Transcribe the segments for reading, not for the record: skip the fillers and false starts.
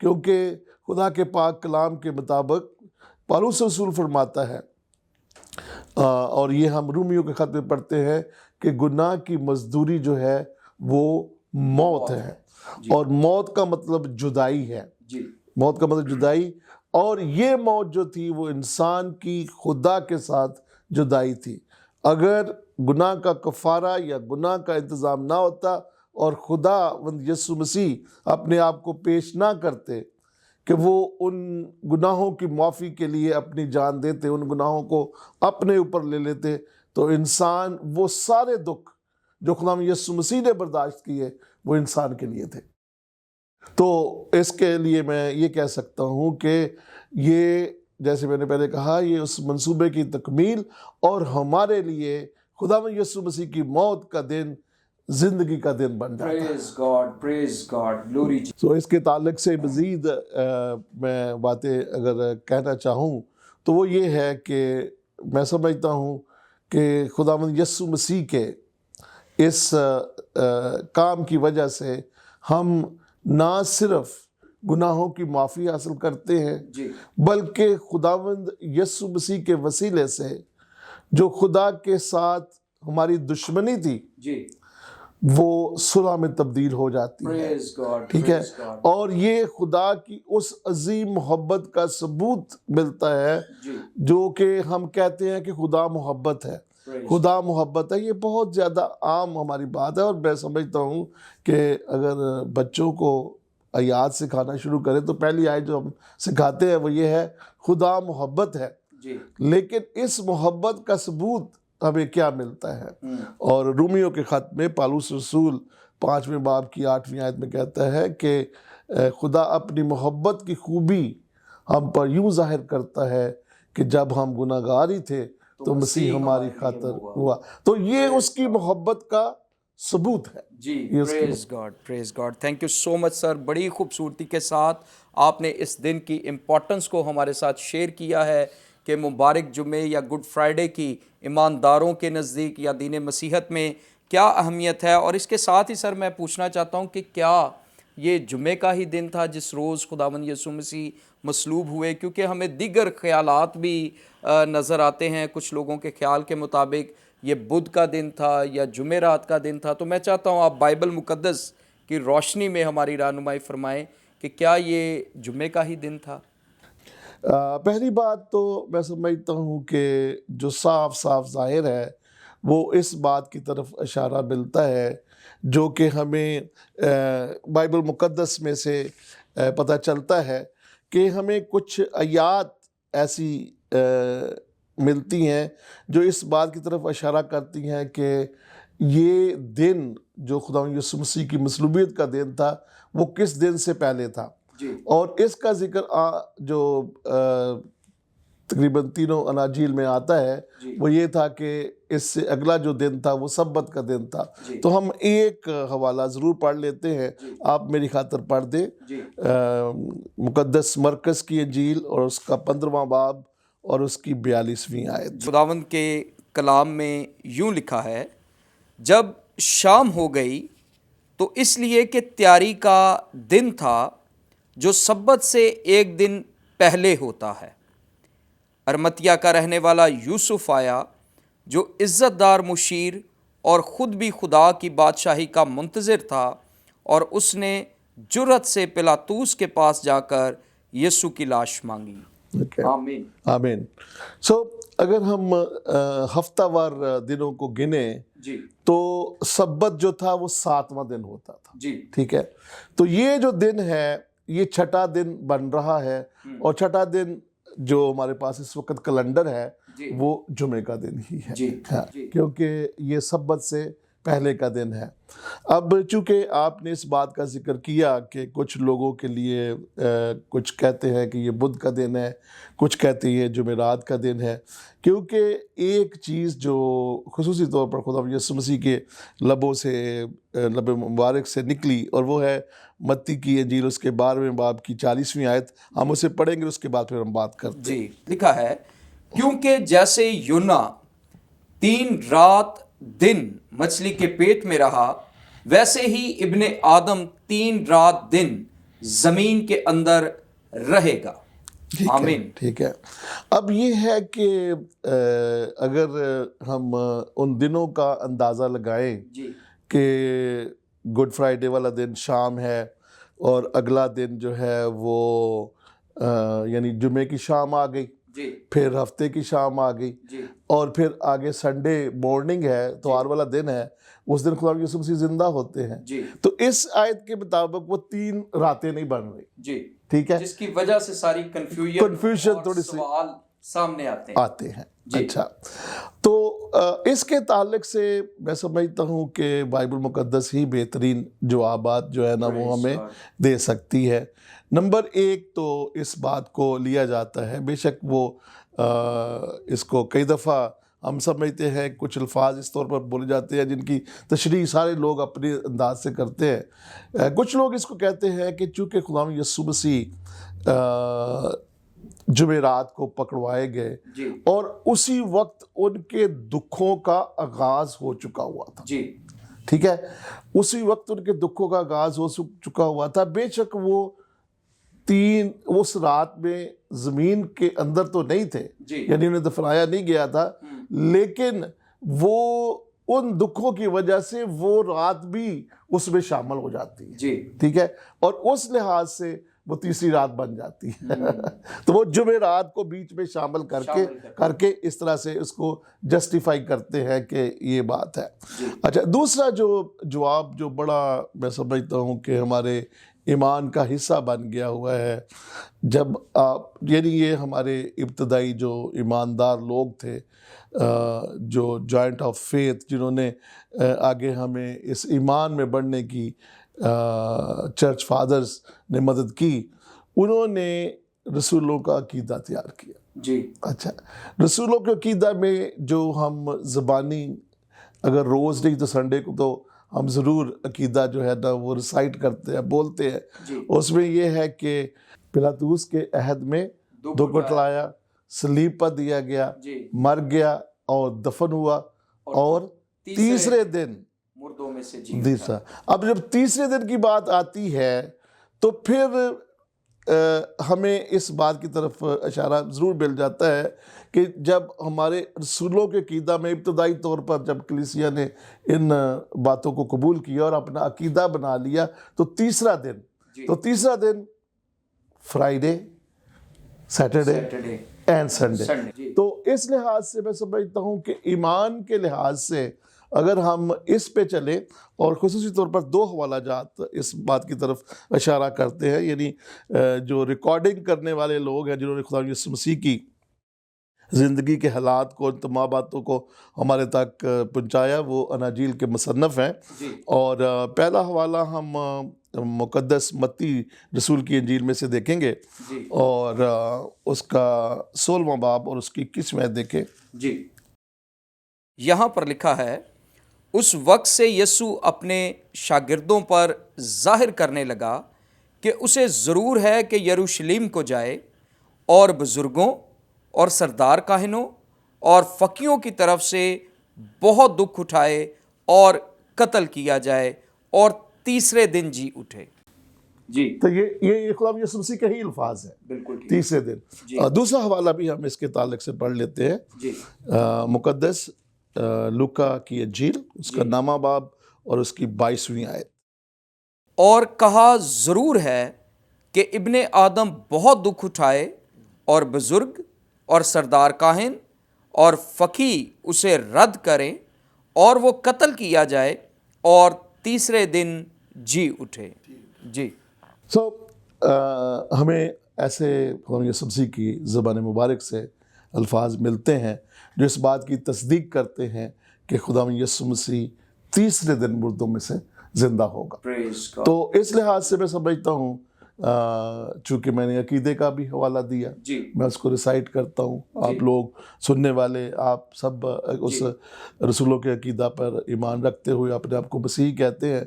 کیونکہ خدا کے پاک کلام کے مطابق پالوس رسول فرماتا ہے، اور یہ ہم رومیوں کے خط میں پڑھتے ہیں کہ گناہ کی مزدوری جو ہے وہ موت ہے، اور موت کا مطلب جدائی ہے، موت کا مطلب جدائی، اور یہ موت جو تھی وہ انسان کی خدا کے ساتھ جدائی تھی۔ اگر گناہ کا کفارہ یا گناہ کا انتظام نہ ہوتا اور خدا یسوع مسیح اپنے آپ کو پیش نہ کرتے کہ وہ ان گناہوں کی معافی کے لیے اپنی جان دیتے، ان گناہوں کو اپنے اوپر لے لیتے، تو انسان وہ سارے دکھ جو خدا یسوع مسیح نے برداشت کیے وہ انسان کے لیے تھے۔ تو اس کے لیے میں یہ کہہ سکتا ہوں کہ یہ، جیسے میں نے پہلے کہا، یہ اس منصوبے کی تکمیل اور ہمارے لیے خدا یسوع مسیح کی موت کا دن زندگی کا دن بن جاتا ہے۔ Praise God, glory. تو اس کے تعلق سے مزید میں باتیں اگر کہنا چاہوں تو وہ یہ ہے کہ میں سمجھتا ہوں کہ خداوند یسوع مسیح کے اس کام کی وجہ سے ہم نہ صرف گناہوں کی معافی حاصل کرتے ہیں، بلکہ خداوند یسوع مسیح کے وسیلے سے جو خدا کے ساتھ ہماری دشمنی تھی وہ صلح میں تبدیل ہو جاتی ہے، ٹھیک ہے، اور یہ خدا کی اس عظیم محبت کا ثبوت ملتا ہے جو کہ ہم کہتے ہیں کہ خدا محبت ہے، خدا محبت ہے۔ یہ بہت زیادہ عام ہماری بات ہے، اور میں سمجھتا ہوں کہ اگر بچوں کو آیات سکھانا شروع کریں تو پہلی آیت جو ہم سکھاتے ہیں وہ یہ ہے خدا محبت ہے، لیکن اس محبت کا ثبوت ہمیں کیا ملتا ہے؟ اور رومیوں کے خط میں پالوس رسول 5ویں باب کی 8ویں آیت میں کہتا ہے کہ خدا اپنی محبت کی خوبی ہم پر یوں ظاہر کرتا ہے کہ جب ہم گناہ گار ہی تھے تو مسیح ہماری خاطر ہوا۔ تو یہ اس کی محبت کا ثبوت ہے۔ Praise God, thank you so مچ سر، بڑی خوبصورتی کے ساتھ آپ نے اس دن کی امپورٹنس کو ہمارے ساتھ شیئر کیا ہے کہ مبارک جمعے یا گڈ فرائیڈے کی ایمانداروں کے نزدیک یا دین مسیحت میں کیا اہمیت ہے۔ اور اس کے ساتھ ہی سر میں پوچھنا چاہتا ہوں کہ کیا یہ جمعے کا ہی دن تھا جس روز خداوند یسوع مسیح مصلوب ہوئے؟ کیونکہ ہمیں دیگر خیالات بھی نظر آتے ہیں، کچھ لوگوں کے خیال کے مطابق یہ بدھ کا دن تھا یا جمعرات کا دن تھا۔ تو میں چاہتا ہوں آپ بائبل مقدس کی روشنی میں ہماری رہنمائی فرمائیں کہ کیا یہ جمعے کا ہی دن تھا؟ پہلی بات تو میں سمجھتا ہوں کہ جو صاف صاف ظاہر ہے وہ اس بات کی طرف اشارہ ملتا ہے جو کہ ہمیں بائبل مقدس میں سے پتہ چلتا ہے کہ ہمیں کچھ آیات ایسی ملتی ہیں جو اس بات کی طرف اشارہ کرتی ہیں کہ یہ دن جو خدا یسوع مسیح کی مصلوبیت کا دن تھا وہ کس دن سے پہلے تھا، اور اس کا ذکر جو تقریباً تینوں اناجیل میں آتا ہے وہ یہ تھا کہ اس سے اگلا جو دن تھا وہ سبت کا دن تھا۔ تو ہم ایک حوالہ ضرور پڑھ لیتے ہیں، آپ میری خاطر پڑھ دیں، مقدس مرکز کی انجیل اور اس کا 15واں باب اور اس کی 42ویں آیت۔ خداوند کے کلام میں یوں لکھا ہے، جب شام ہو گئی تو اس لیے کہ تیاری کا دن تھا جو سبت سے ایک دن پہلے ہوتا ہے، ارمتیا کا رہنے والا یوسف آیا جو عزت دار مشیر اور خود بھی خدا کی بادشاہی کا منتظر تھا، اور اس نے جرأت سے پلاطوس کے پاس جا کر یسوع کی لاش مانگی۔ آمین آمین۔ اگر ہم ہفتہ وار دنوں کو گنیں تو سبت جو تھا وہ 7واں دن ہوتا تھا، ٹھیک ہے، تو یہ جو دن ہے یہ چھٹا دن بن رہا ہے، اور چھٹا دن جو ہمارے پاس اس وقت کیلنڈر ہے وہ جمعے کا دن ہی ہے، کیونکہ یہ سبت سے پہلے کا دن ہے۔ اب چونکہ آپ نے اس بات کا ذکر کیا کہ کچھ لوگوں کے لیے کچھ کہتے ہیں کہ یہ بدھ کا دن ہے، کچھ کہتے ہیں یہ جمعرات کا دن ہے، کیونکہ ایک چیز جو خصوصی طور پر خدا یسوع مسیح کے لبوں سے، لب مبارک سے نکلی، اور وہ ہے متی کی انجیل اس کے 12ویں باب کی 40ویں آیت۔ ہم اسے پڑھیں گے، اس کے بعد پھر ہم بات کرتے ہیں۔ لکھا ہے، کیونکہ جیسے یونا 3 رات دن مچھلی کے پیٹ میں رہا، ویسے ہی ابن آدم 3 رات دن زمین کے اندر رہے گا. آمین. ٹھیک ہے. اب یہ ہے کہ اگر ہم ان دنوں کا اندازہ لگائیں جی کہ گڈ فرائیڈے والا دن شام ہے اور اگلا دن جو ہے وہ یعنی جمعے کی شام آ گئی, جی پھر ہفتے کی شام آ گئی, جی اور پھر آگے سنڈے مارننگ ہے, اتوار والا دن ہے, اس دن خدا یسوع مسیح زندہ ہوتے ہیں. جی تو اس آیت کے مطابق وہ 3 راتیں نہیں بن رہی. جی ٹھیک ہے, جس کی وجہ سے ساری کنفیوژن اور تھوڑی سی سوال سامنے آتے ہیں. جی. اچھا, تو اس کے تعلق سے میں سمجھتا ہوں کہ بائبل مقدس ہی بہترین جوابات جو ہے نا وہ ہمیں دے سکتی ہے. نمبر 1 تو اس بات کو لیا جاتا ہے, بے شک وہ اس کو کئی دفعہ ہم سمجھتے ہیں, کچھ الفاظ اس طور پر بولے جاتے ہیں جن کی تشریح سارے لوگ اپنے انداز سے کرتے ہیں. کچھ لوگ اس کو کہتے ہیں کہ چونکہ خدا یسوع مسیح جمعرات کو پکڑوائے گئے جی اور اسی وقت ان کے دکھوں کا آغاز ہو چکا ہوا تھا. جی ٹھیک ہے, اسی وقت ان کے دکھوں کا آغاز ہو چکا ہوا تھا. بے شک وہ 3 اس رات میں زمین کے اندر تو نہیں تھے, جی یعنی انہیں دفنایا نہیں گیا تھا, لیکن وہ ان دکھوں کی وجہ سے وہ رات بھی اس میں شامل ہو جاتی ہے. جی ٹھیک ہے, اور اس لحاظ سے وہ تیسری رات بن جاتی ہے. تو وہ جمعرات کو بیچ میں شامل کر کے اس طرح سے اس کو جسٹیفائی کرتے ہیں کہ یہ بات ہے. اچھا, دوسرا جو جواب جو بڑا میں سمجھتا ہوں کہ ہمارے ایمان کا حصہ بن گیا ہوا ہے, جب آپ یعنی یہ ہمارے ابتدائی جو ایماندار لوگ تھے, جو جوائنٹ آف فیتھ, جنہوں نے آگے ہمیں اس ایمان میں بڑھنے کی چرچ فادرز نے مدد کی, انہوں نے رسولوں کا عقیدہ تیار کیا. جی اچھا, رسولوں کے عقیدہ میں جو ہم زبانی اگر روز نہیں تو سنڈے کو تو ہم ضرور عقیدہ جو ہے نا وہ ریسائٹ کرتے ہیں, بولتے ہیں. اس میں یہ ہے کہ پلاطوس کے عہد میں دکھ اٹھلایا, صلیب پر دیا گیا, مر گیا اور دفن ہوا, اور تیسرے دن مردوں میں سے جی تیسرا. اب جب تیسرے دن کی بات آتی ہے تو پھر ہمیں اس بات کی طرف اشارہ ضرور مل جاتا ہے کہ جب ہمارے رسولوں کے عقیدہ میں ابتدائی طور پر جب کلیسیا نے ان باتوں کو قبول کیا اور اپنا عقیدہ بنا لیا, تو تیسرا دن فرائیڈے, سیٹرڈے اینڈ سنڈے. تو اس لحاظ سے میں سمجھتا ہوں کہ ایمان کے لحاظ سے اگر ہم اس پہ چلیں, اور خصوصی طور پر 2 حوالہ جات اس بات کی طرف اشارہ کرتے ہیں, یعنی جو ریکارڈنگ کرنے والے لوگ ہیں جنہوں نے خدا یسوع مسیح کی زندگی کے حالات کو, تمام باتوں کو ہمارے تک پہنچایا, وہ اناجیل کے مصنف ہیں. اور پہلا حوالہ ہم مقدس متی رسول کی انجیل میں سے دیکھیں گے, اور اس کا 16واں باب اور اس کی 21ویں آیت دیکھیں. جی, یہاں پر لکھا ہے, اس وقت سے یسوع اپنے شاگردوں پر ظاہر کرنے لگا کہ اسے ضرور ہے کہ یروشلم کو جائے اور بزرگوں اور سردار کاہنوں اور فقیوں کی طرف سے بہت دکھ اٹھائے اور قتل کیا جائے اور تیسرے دن جی اٹھے. جی, تو یہ خدا یسوع مسیح کے ہی الفاظ ہیں, بالکل تیسرے دن. دوسرا حوالہ بھی ہم اس کے تعلق سے پڑھ لیتے ہیں. جی, مقدس لوکا کی انجیل, اس کا 9واں باب اور اس کی 22ویں آیت. اور کہا ضرور ہے کہ ابن آدم بہت دکھ اٹھائے اور بزرگ اور سردار کاہن اور فقی اسے رد کریں اور وہ قتل کیا جائے اور تیسرے دن جی اٹھے. جی, ہمیں ایسے خدا یسوع مسیح کی زبان مبارک سے الفاظ ملتے ہیں جو اس بات کی تصدیق کرتے ہیں کہ خدا یسوع مسیح تیسرے دن مردوں میں سے زندہ ہوگا. تو اس لحاظ سے میں سمجھتا ہوں, چونکہ میں نے عقیدے کا بھی حوالہ دیا, میں اس کو ریسائٹ کرتا ہوں, آپ لوگ سننے والے آپ سب اس رسولوں کے عقیدہ پر ایمان رکھتے ہوئے اپنے آپ کو مسیحی کہتے ہیں,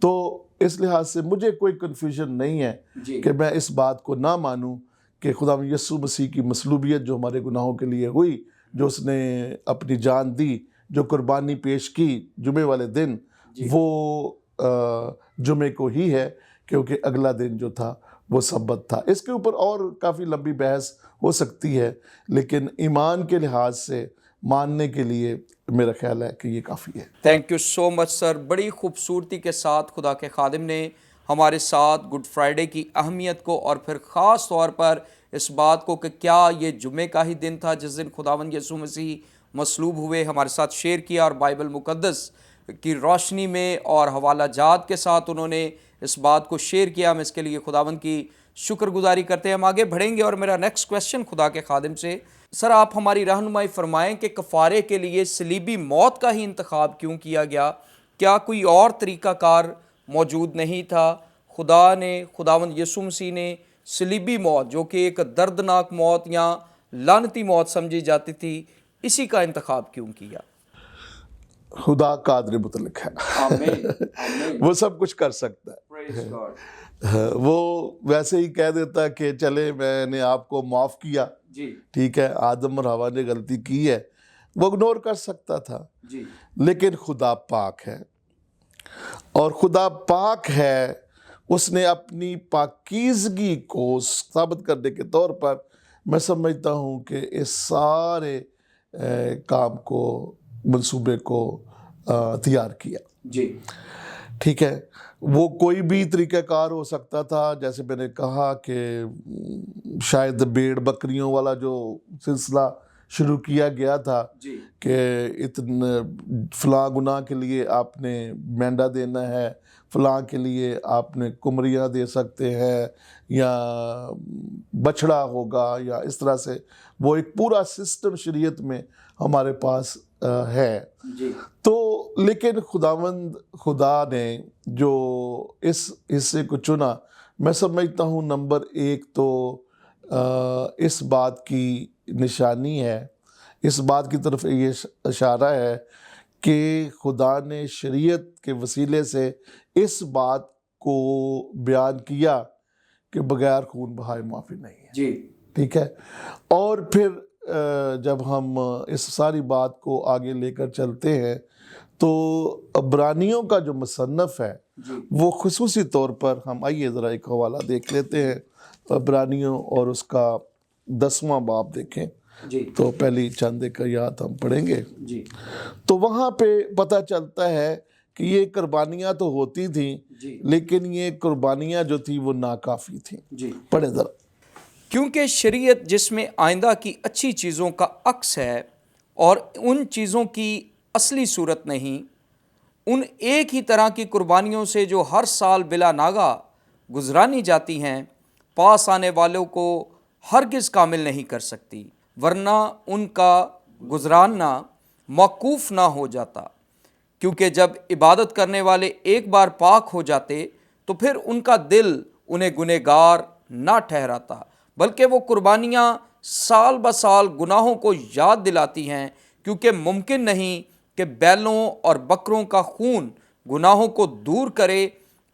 تو اس لحاظ سے مجھے کوئی کنفیوژن نہیں ہے کہ میں اس بات کو نہ مانوں کہ خدا یسوع مسیح کی مصلوبیت جو ہمارے گناہوں کے لیے ہوئی, جو اس نے اپنی جان دی, جو قربانی پیش کی جمعے والے دن, وہ جمعے کو ہی ہے, کیونکہ اگلا دن جو تھا وہ سبت تھا. اس کے اوپر اور کافی لمبی بحث ہو سکتی ہے، لیکن ایمان کے لحاظ سے ماننے کے لیے میرا خیال ہے کہ یہ کافی ہے. تھینک یو سو مچ سر. بڑی خوبصورتی کے ساتھ خدا کے خادم نے ہمارے ساتھ گڈ فرائیڈے کی اہمیت کو اور پھر خاص طور پر اس بات کو کہ کیا یہ جمعے کا ہی دن تھا جس دن خداوند یسوع مسیح مصلوب ہوئے، ہمارے ساتھ شیئر کیا، اور بائبل مقدس کی روشنی میں اور حوالہ جات کے ساتھ انہوں نے اس بات کو شیئر کیا. ہم اس کے لیے خداوند کی شکر گزاری کرتے ہیں. ہم آگے بڑھیں گے اور میرا نیکسٹ کویسچن خدا کے خادم سے، سر آپ ہماری رہنمائی فرمائیں کہ کفارے کے لیے صلیبی موت کا ہی انتخاب کیوں کیا گیا؟ کیا کوئی اور طریقہ کار موجود نہیں تھا؟ خداوند یسوع مسیح نے صلیبی موت، جو کہ ایک دردناک موت یا لعنتی موت سمجھی جاتی تھی، اسی کا انتخاب کیوں کیا؟ خدا قادر مطلق ہے. آمین آمین. وہ سب کچھ کر سکتا ہے. Praise God. وہ ویسے ہی کہہ دیتا کہ چلے میں نے آپ کو معاف کیا، جی ٹھیک ہے، آدم اور حوا نے غلطی کی ہے، وہ اگنور کر سکتا تھا. جی لیکن خدا پاک ہے، اور خدا پاک ہے، اس نے اپنی پاکیزگی کو ثابت کرنے کے طور پر میں سمجھتا ہوں کہ اس سارے کام کو، منصوبے کو تیار کیا. جی ٹھیک ہے. وہ کوئی بھی طریقہ کار ہو سکتا تھا، جیسے میں نے کہا کہ شاید بھیڑ بکریوں والا جو سلسلہ شروع کیا گیا تھا جی کہ فلاں گناہ کے لیے آپ نے مینڈا دینا ہے، فلاں کے لیے آپ نے کمریاں دے سکتے ہیں، یا بچڑا ہوگا، یا اس طرح سے وہ ایک پورا سسٹم شریعت میں ہمارے پاس ہے. جی تو لیکن خدا نے جو اس حصے کو چنا، میں سمجھتا ہوں نمبر ایک تو اس بات کی نشانی ہے، اس بات کی طرف یہ اشارہ ہے کہ خدا نے شریعت کے وسیلے سے اس بات کو بیان کیا کہ بغیر خون بہائے معافی نہیں ہے. جی ٹھیک ہے. اور پھر جب ہم اس ساری بات کو آگے لے کر چلتے ہیں تو عبرانیوں کا جو مصنف ہے وہ خصوصی طور پر، ہم آئیے ذرا ایک حوالہ دیکھ لیتے ہیں عبرانیوں، اور اس کا 10واں باب دیکھیں جی تو پہلی چند آیات ہم پڑھیں گے. جی تو وہاں پہ پتہ چلتا ہے کہ یہ قربانیاں تو ہوتی تھیں، جی لیکن یہ قربانیاں جو تھیں وہ ناکافی تھیں. جی پڑھیں ذرا. کیونکہ شریعت جس میں آئندہ کی اچھی چیزوں کا عکس ہے اور ان چیزوں کی اصلی صورت نہیں، ان ایک ہی طرح کی قربانیوں سے جو ہر سال بلا ناغہ گزرانی جاتی ہیں، پاس آنے والوں کو ہرگز کامل نہیں کر سکتی، ورنہ ان کا گزراننا موقوف نہ ہو جاتا. کیونکہ جب عبادت کرنے والے ایک بار پاک ہو جاتے تو پھر ان کا دل انہیں گنہگار نہ ٹھہراتا، بلکہ وہ قربانیاں سال بہ سال گناہوں کو یاد دلاتی ہیں، کیونکہ ممکن نہیں کہ بیلوں اور بکروں کا خون گناہوں کو دور کرے.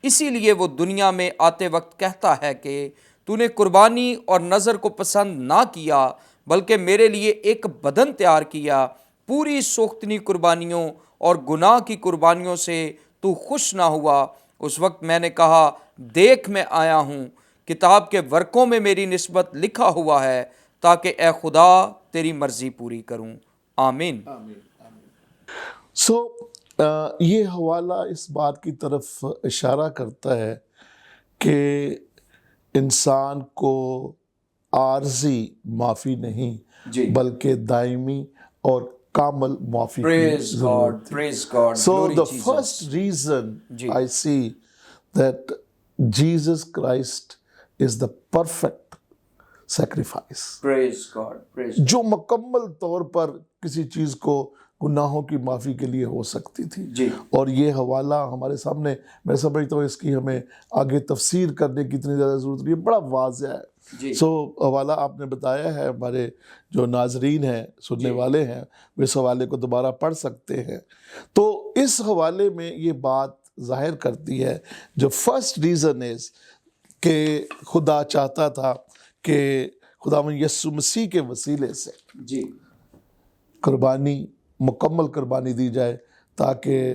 اسی لیے وہ دنیا میں آتے وقت کہتا ہے کہ تو نے قربانی اور نذر کو پسند نہ کیا، بلکہ میرے لیے ایک بدن تیار کیا. پوری سوختنی قربانیوں اور گناہ کی قربانیوں سے تو خوش نہ ہوا. اس وقت میں نے کہا، دیکھ میں آیا ہوں، کتاب کے ورقوں میں میری نسبت لکھا ہوا ہے، تاکہ اے خدا تیری مرضی پوری کروں. آمین. یہ حوالہ اس بات کی طرف اشارہ کرتا ہے کہ انسان کو عارضی معافی نہیں جی بلکہ دائمی اور کامل معافی کی Praise ضرورت God, تھی. praise God, So glory the Jesus. first reason G I see that Jesus Christ is the perfect sacrifice. Praise God, praise God. جو مکمل طور پر کسی چیز کو گناہوں کی معافی کے لیے ہو سکتی تھی. جی اور یہ حوالہ ہمارے سامنے، میں سمجھتا ہوں اس کی ہمیں آگے تفسیر کرنے کی اتنی زیادہ ضرورت نہیں ہے، بڑا واضح ہے. جی حوالہ آپ نے بتایا ہے، ہمارے جو ناظرین ہیں، سننے والے ہیں، وہ اس حوالے کو دوبارہ پڑھ سکتے ہیں. تو اس حوالے میں یہ بات ظاہر کرتی ہے، جو فرسٹ ریزن ہے کہ خدا چاہتا تھا کہ خداوند یسوع مسیح کے وسیلے سے جی قربانی، مکمل قربانی دی جائے، تاکہ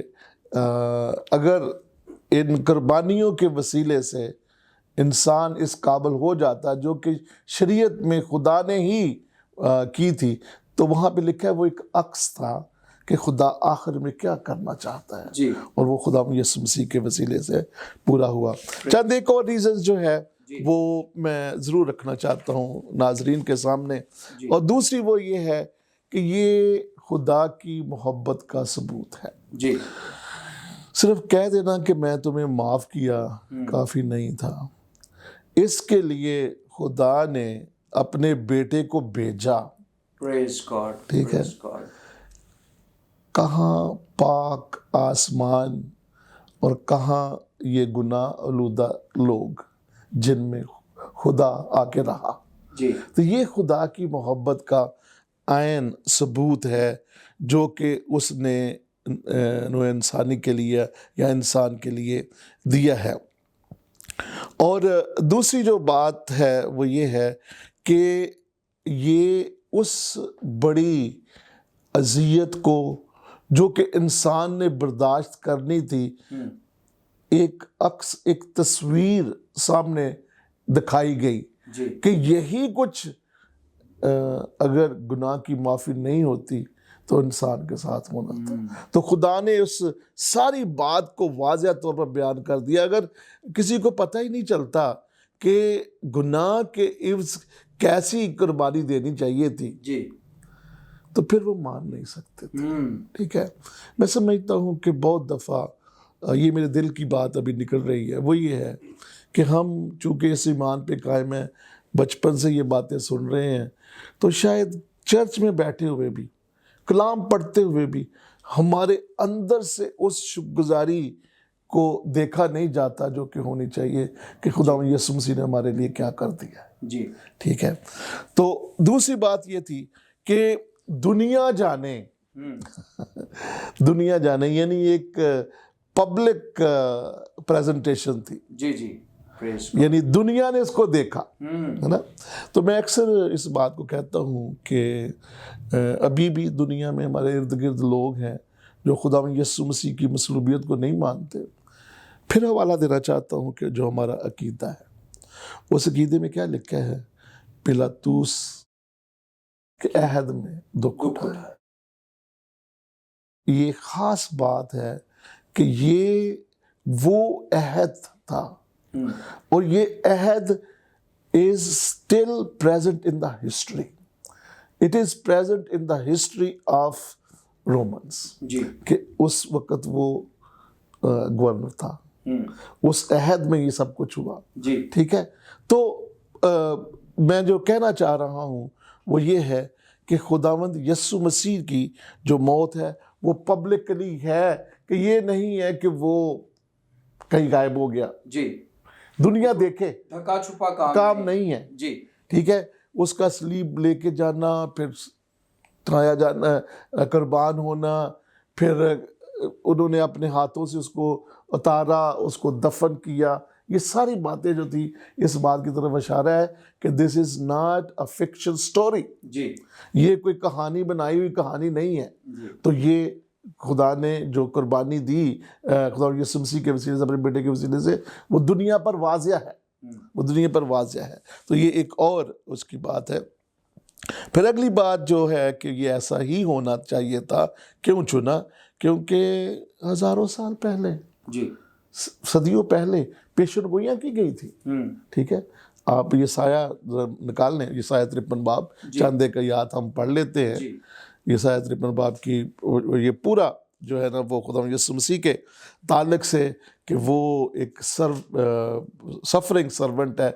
اگر ان قربانیوں کے وسیلے سے انسان اس قابل ہو جاتا جو کہ شریعت میں خدا نے ہی کی تھی. تو وہاں پہ لکھا ہے وہ ایک عکس تھا کہ خدا آخر میں کیا کرنا چاہتا ہے, جی, اور وہ خدا یسوع مسیح کے وسیلے سے پورا ہوا. چند ایک اور ریزنز جو ہے وہ میں ضرور رکھنا چاہتا ہوں ناظرین کے سامنے, اور دوسری وہ یہ ہے کہ یہ خدا کی محبت کا ثبوت ہے. جی, صرف کہہ دینا کہ میں تمہیں معاف کیا کافی نہیں تھا. اس کے لیے خدا نے اپنے بیٹے کو بھیجا. پریز گاڈ, ٹھیک ہے, کہاں پاک آسمان اور کہاں یہ گناہ آلودہ لوگ جن میں خدا آ کے رہا. جی, تو یہ خدا کی محبت کا عین ثبوت ہے جو کہ اس نے نوع انسانی کے لیے یا انسان کے لیے دیا ہے. اور دوسری جو بات ہے وہ یہ ہے کہ یہ اس بڑی اذیت کو جو کہ انسان نے برداشت کرنی تھی ایک عکس, ایک تصویر سامنے دکھائی گئی کہ یہی کچھ اگر گناہ کی معافی نہیں ہوتی تو انسان کے ساتھ ہونا تھا. تو خدا نے اس ساری بات کو واضح طور پر بیان کر دیا. اگر کسی کو پتہ ہی نہیں چلتا کہ گناہ کے عوض کیسی قربانی دینی چاہیے تھی تو پھر وہ مان نہیں سکتے تھے. ٹھیک ہے, میں سمجھتا ہوں کہ بہت دفعہ یہ میرے دل کی بات ابھی نکل رہی ہے, وہ یہ ہے کہ ہم چونکہ اس ایمان پہ قائم ہیں, بچپن سے یہ باتیں سن رہے ہیں, تو شاید چرچ میں بیٹھے ہوئے بھی, کلام پڑھتے ہوئے بھی ہمارے اندر سے اس شکر گزاری کو دیکھا نہیں جاتا جو کہ ہونی چاہیے کہ خدا یسوع مسیح نے ہمارے لیے کیا کر دیا ہے. جی, ٹھیک ہے. تو دوسری بات یہ تھی کہ دنیا جانے دنیا جانے یعنی ایک پبلک پریزنٹیشن تھی. جی, جی, یعنی دنیا نے اس کو دیکھا ہے نا. تو میں اکثر اس بات کو کہتا ہوں کہ ابھی بھی دنیا میں ہمارے ارد گرد لوگ ہیں جو خدا یسوع مسیح کی مصلوبیت کو نہیں مانتے. پھر حوالہ دینا چاہتا ہوں کہ جو ہمارا عقیدہ ہے, اس عقیدے میں کیا لکھا ہے, پلاطوس کے عہد میں دکھ اٹھایا. یہ خاص بات ہے کہ یہ وہ عہد تھا, اور یہ عہد is still present in the history. It is present in the history of Romans. جی, کہ اس وقت وہ گورنر تھا, اس عہد میں یہ سب کچھ ہوا. جی, ٹھیک ہے. تو میں جو کہنا چاہ رہا ہوں وہ یہ ہے کہ خداوند یسوع مسیح کی جو موت ہے وہ پبلکلی ہے, کہ یہ نہیں ہے کہ وہ کہیں غائب ہو گیا. جی, دنیا دیکھے, ڈھکا چھپا کام نہیں ہے. جی, ٹھیک ہے. اس کا سلیب لے کے جانا, پھر ترایا جانا, قربان ہونا, پھر انہوں نے اپنے ہاتھوں سے اس کو اتارا, اس کو دفن کیا, یہ ساری باتیں جو تھی اس بات کی طرف اشارہ ہے کہ this is not a fiction story. جی, یہ کوئی کہانی بنائی ہوئی کہانی نہیں ہے. تو یہ خدا نے جو قربانی دی خدا یسوع مسیح کے وسیلے سے, اپنے بیٹے کے وسیلے سے, وہ دنیا پر واضح ہے, وہ دنیا پر واضح ہے. تو یہ ایک اور اس کی بات ہے. پھر اگلی بات جو ہے کہ یہ ایسا ہی ہونا چاہیے تھا. کیوں چنا؟ کیونکہ ہزاروں سال پہلے, جی, صدیوں پہلے پیشن گوئیاں کی گئی تھی. ٹھیک ہے. آپ یسایہ نکال لیں, یسایہ 53 باب, چند ایک آیات ہم پڑھ لیتے ہیں. یسایہ 53 باب کی یہ پورا جو ہے نا وہ خدا یسوع مسیح کے تعلق سے کہ وہ ایک سفرنگ سرونٹ ہے,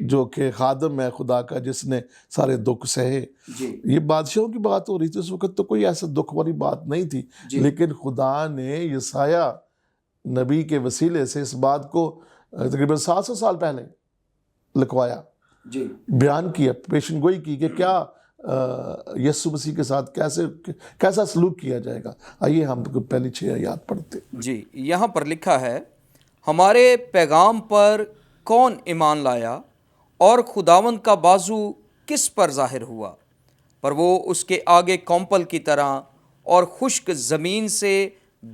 جو کہ خادم ہے خدا کا, جس نے سارے دکھ سہے. یہ بادشاہوں کی بات ہو رہی تھی اس وقت, تو کوئی ایسا دکھ والی بات نہیں تھی. لیکن خدا نے یسایہ نبی کے وسیلے سے اس بات کو تقریباً 700 سال پہلے لکھوایا, بیان کیا, پیشن گوئی کی کہ کیا یسوع مسیح کے ساتھ کیسا سلوک کیا جائے گا. آئیے ہم پہلی 6 آیات پڑھتے. جی, یہاں پر لکھا ہے, ہمارے پیغام پر کون ایمان لایا اور خداوند کا بازو کس پر ظاہر ہوا, پر وہ اس کے آگے کومپل کی طرح اور خشک زمین سے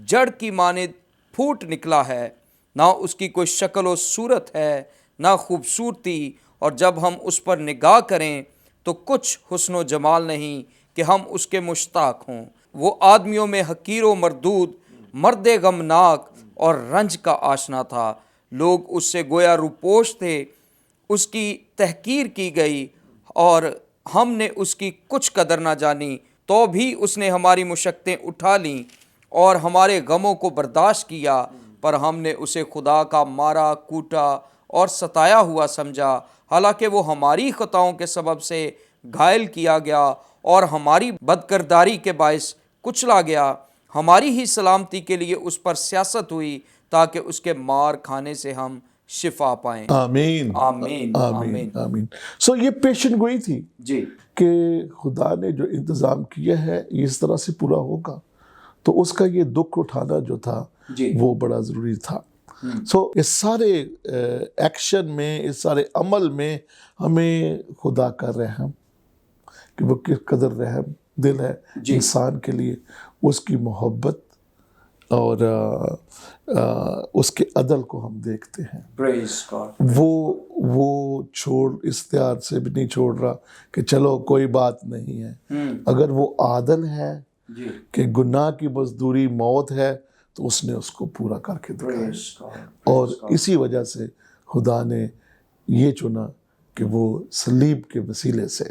جڑ کی مانند پھوٹ نکلا ہے, نہ اس کی کوئی شکل و صورت ہے نہ خوبصورتی، اور جب ہم اس پر نگاہ کریں تو کچھ حسن و جمال نہیں کہ ہم اس کے مشتاق ہوں۔ وہ آدمیوں میں حقیر و مردود، مرد غمناک اور رنج کا آشنا تھا۔ لوگ اس سے گویا روپوش تھے، اس کی تحقیر کی گئی اور ہم نے اس کی کچھ قدر نہ جانی، تو بھی اس نے ہماری مشقتیں اٹھا لیں اور ہمارے غموں کو برداشت کیا، پر ہم نے اسے خدا کا مارا کوٹا اور ستایا ہوا سمجھا، حالانکہ وہ ہماری خطاؤں کے سبب سے گھائل کیا گیا اور ہماری بدکرداری کے باعث کچلا گیا۔ ہماری ہی سلامتی کے لیے اس پر سیاست ہوئی تاکہ اس کے مار کھانے سے ہم شفا پائیں۔ آمین آمین آمین آمین۔ سو یہ پیشن گوئی تھی جی کہ خدا نے جو انتظام کیا ہے یہ اس طرح سے پورا ہوگا، تو اس کا یہ دکھ اٹھانا جو تھا جی وہ بڑا ضروری تھا۔ سو اس سارے ایکشن میں، اس سارے عمل میں ہمیں خدا کا رحم، کہ وہ کس قدر رحم دل ہے انسان کے لیے، اس کی محبت اور اس کے عدل کو ہم دیکھتے ہیں۔ پریز گاڈ۔ وہ چھوڑ اختیار سے بھی نہیں چھوڑ رہا کہ چلو کوئی بات نہیں ہے۔ اگر وہ عادل ہے کہ گناہ کی مزدوری موت ہے تو اس نے اس کو پورا کر کے دکھایا، اور اسی وجہ سے خدا نے یہ چنا کہ وہ صلیب کے وسیلے سے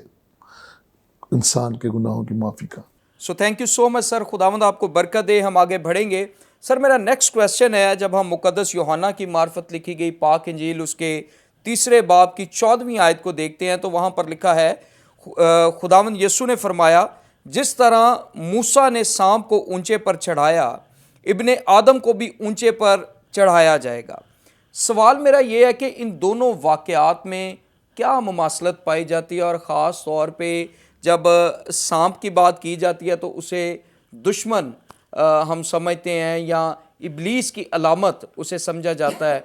انسان کے گناہوں کی معافی کا۔ سو تھینک یو سو مچ سر، خداوند آپ کو برکت دے۔ ہم آگے بڑھیں گے سر۔ میرا نیکسٹ کویسچن ہے، جب ہم مقدس یوحنا کی معرفت لکھی گئی پاک انجیل اس کے 3 باب کی 14ویں آیت کو دیکھتے ہیں تو وہاں پر لکھا ہے، خداوند یسوع نے فرمایا، جس طرح موسیٰ نے سانپ کو اونچے پر چڑھایا، ابن آدم کو بھی اونچے پر چڑھایا جائے گا۔ سوال میرا یہ ہے کہ ان دونوں واقعات میں کیا مماثلت پائی جاتی ہے، اور خاص طور پہ جب سانپ کی بات کی جاتی ہے تو اسے دشمن ہم سمجھتے ہیں یا ابلیس کی علامت اسے سمجھا جاتا ہے،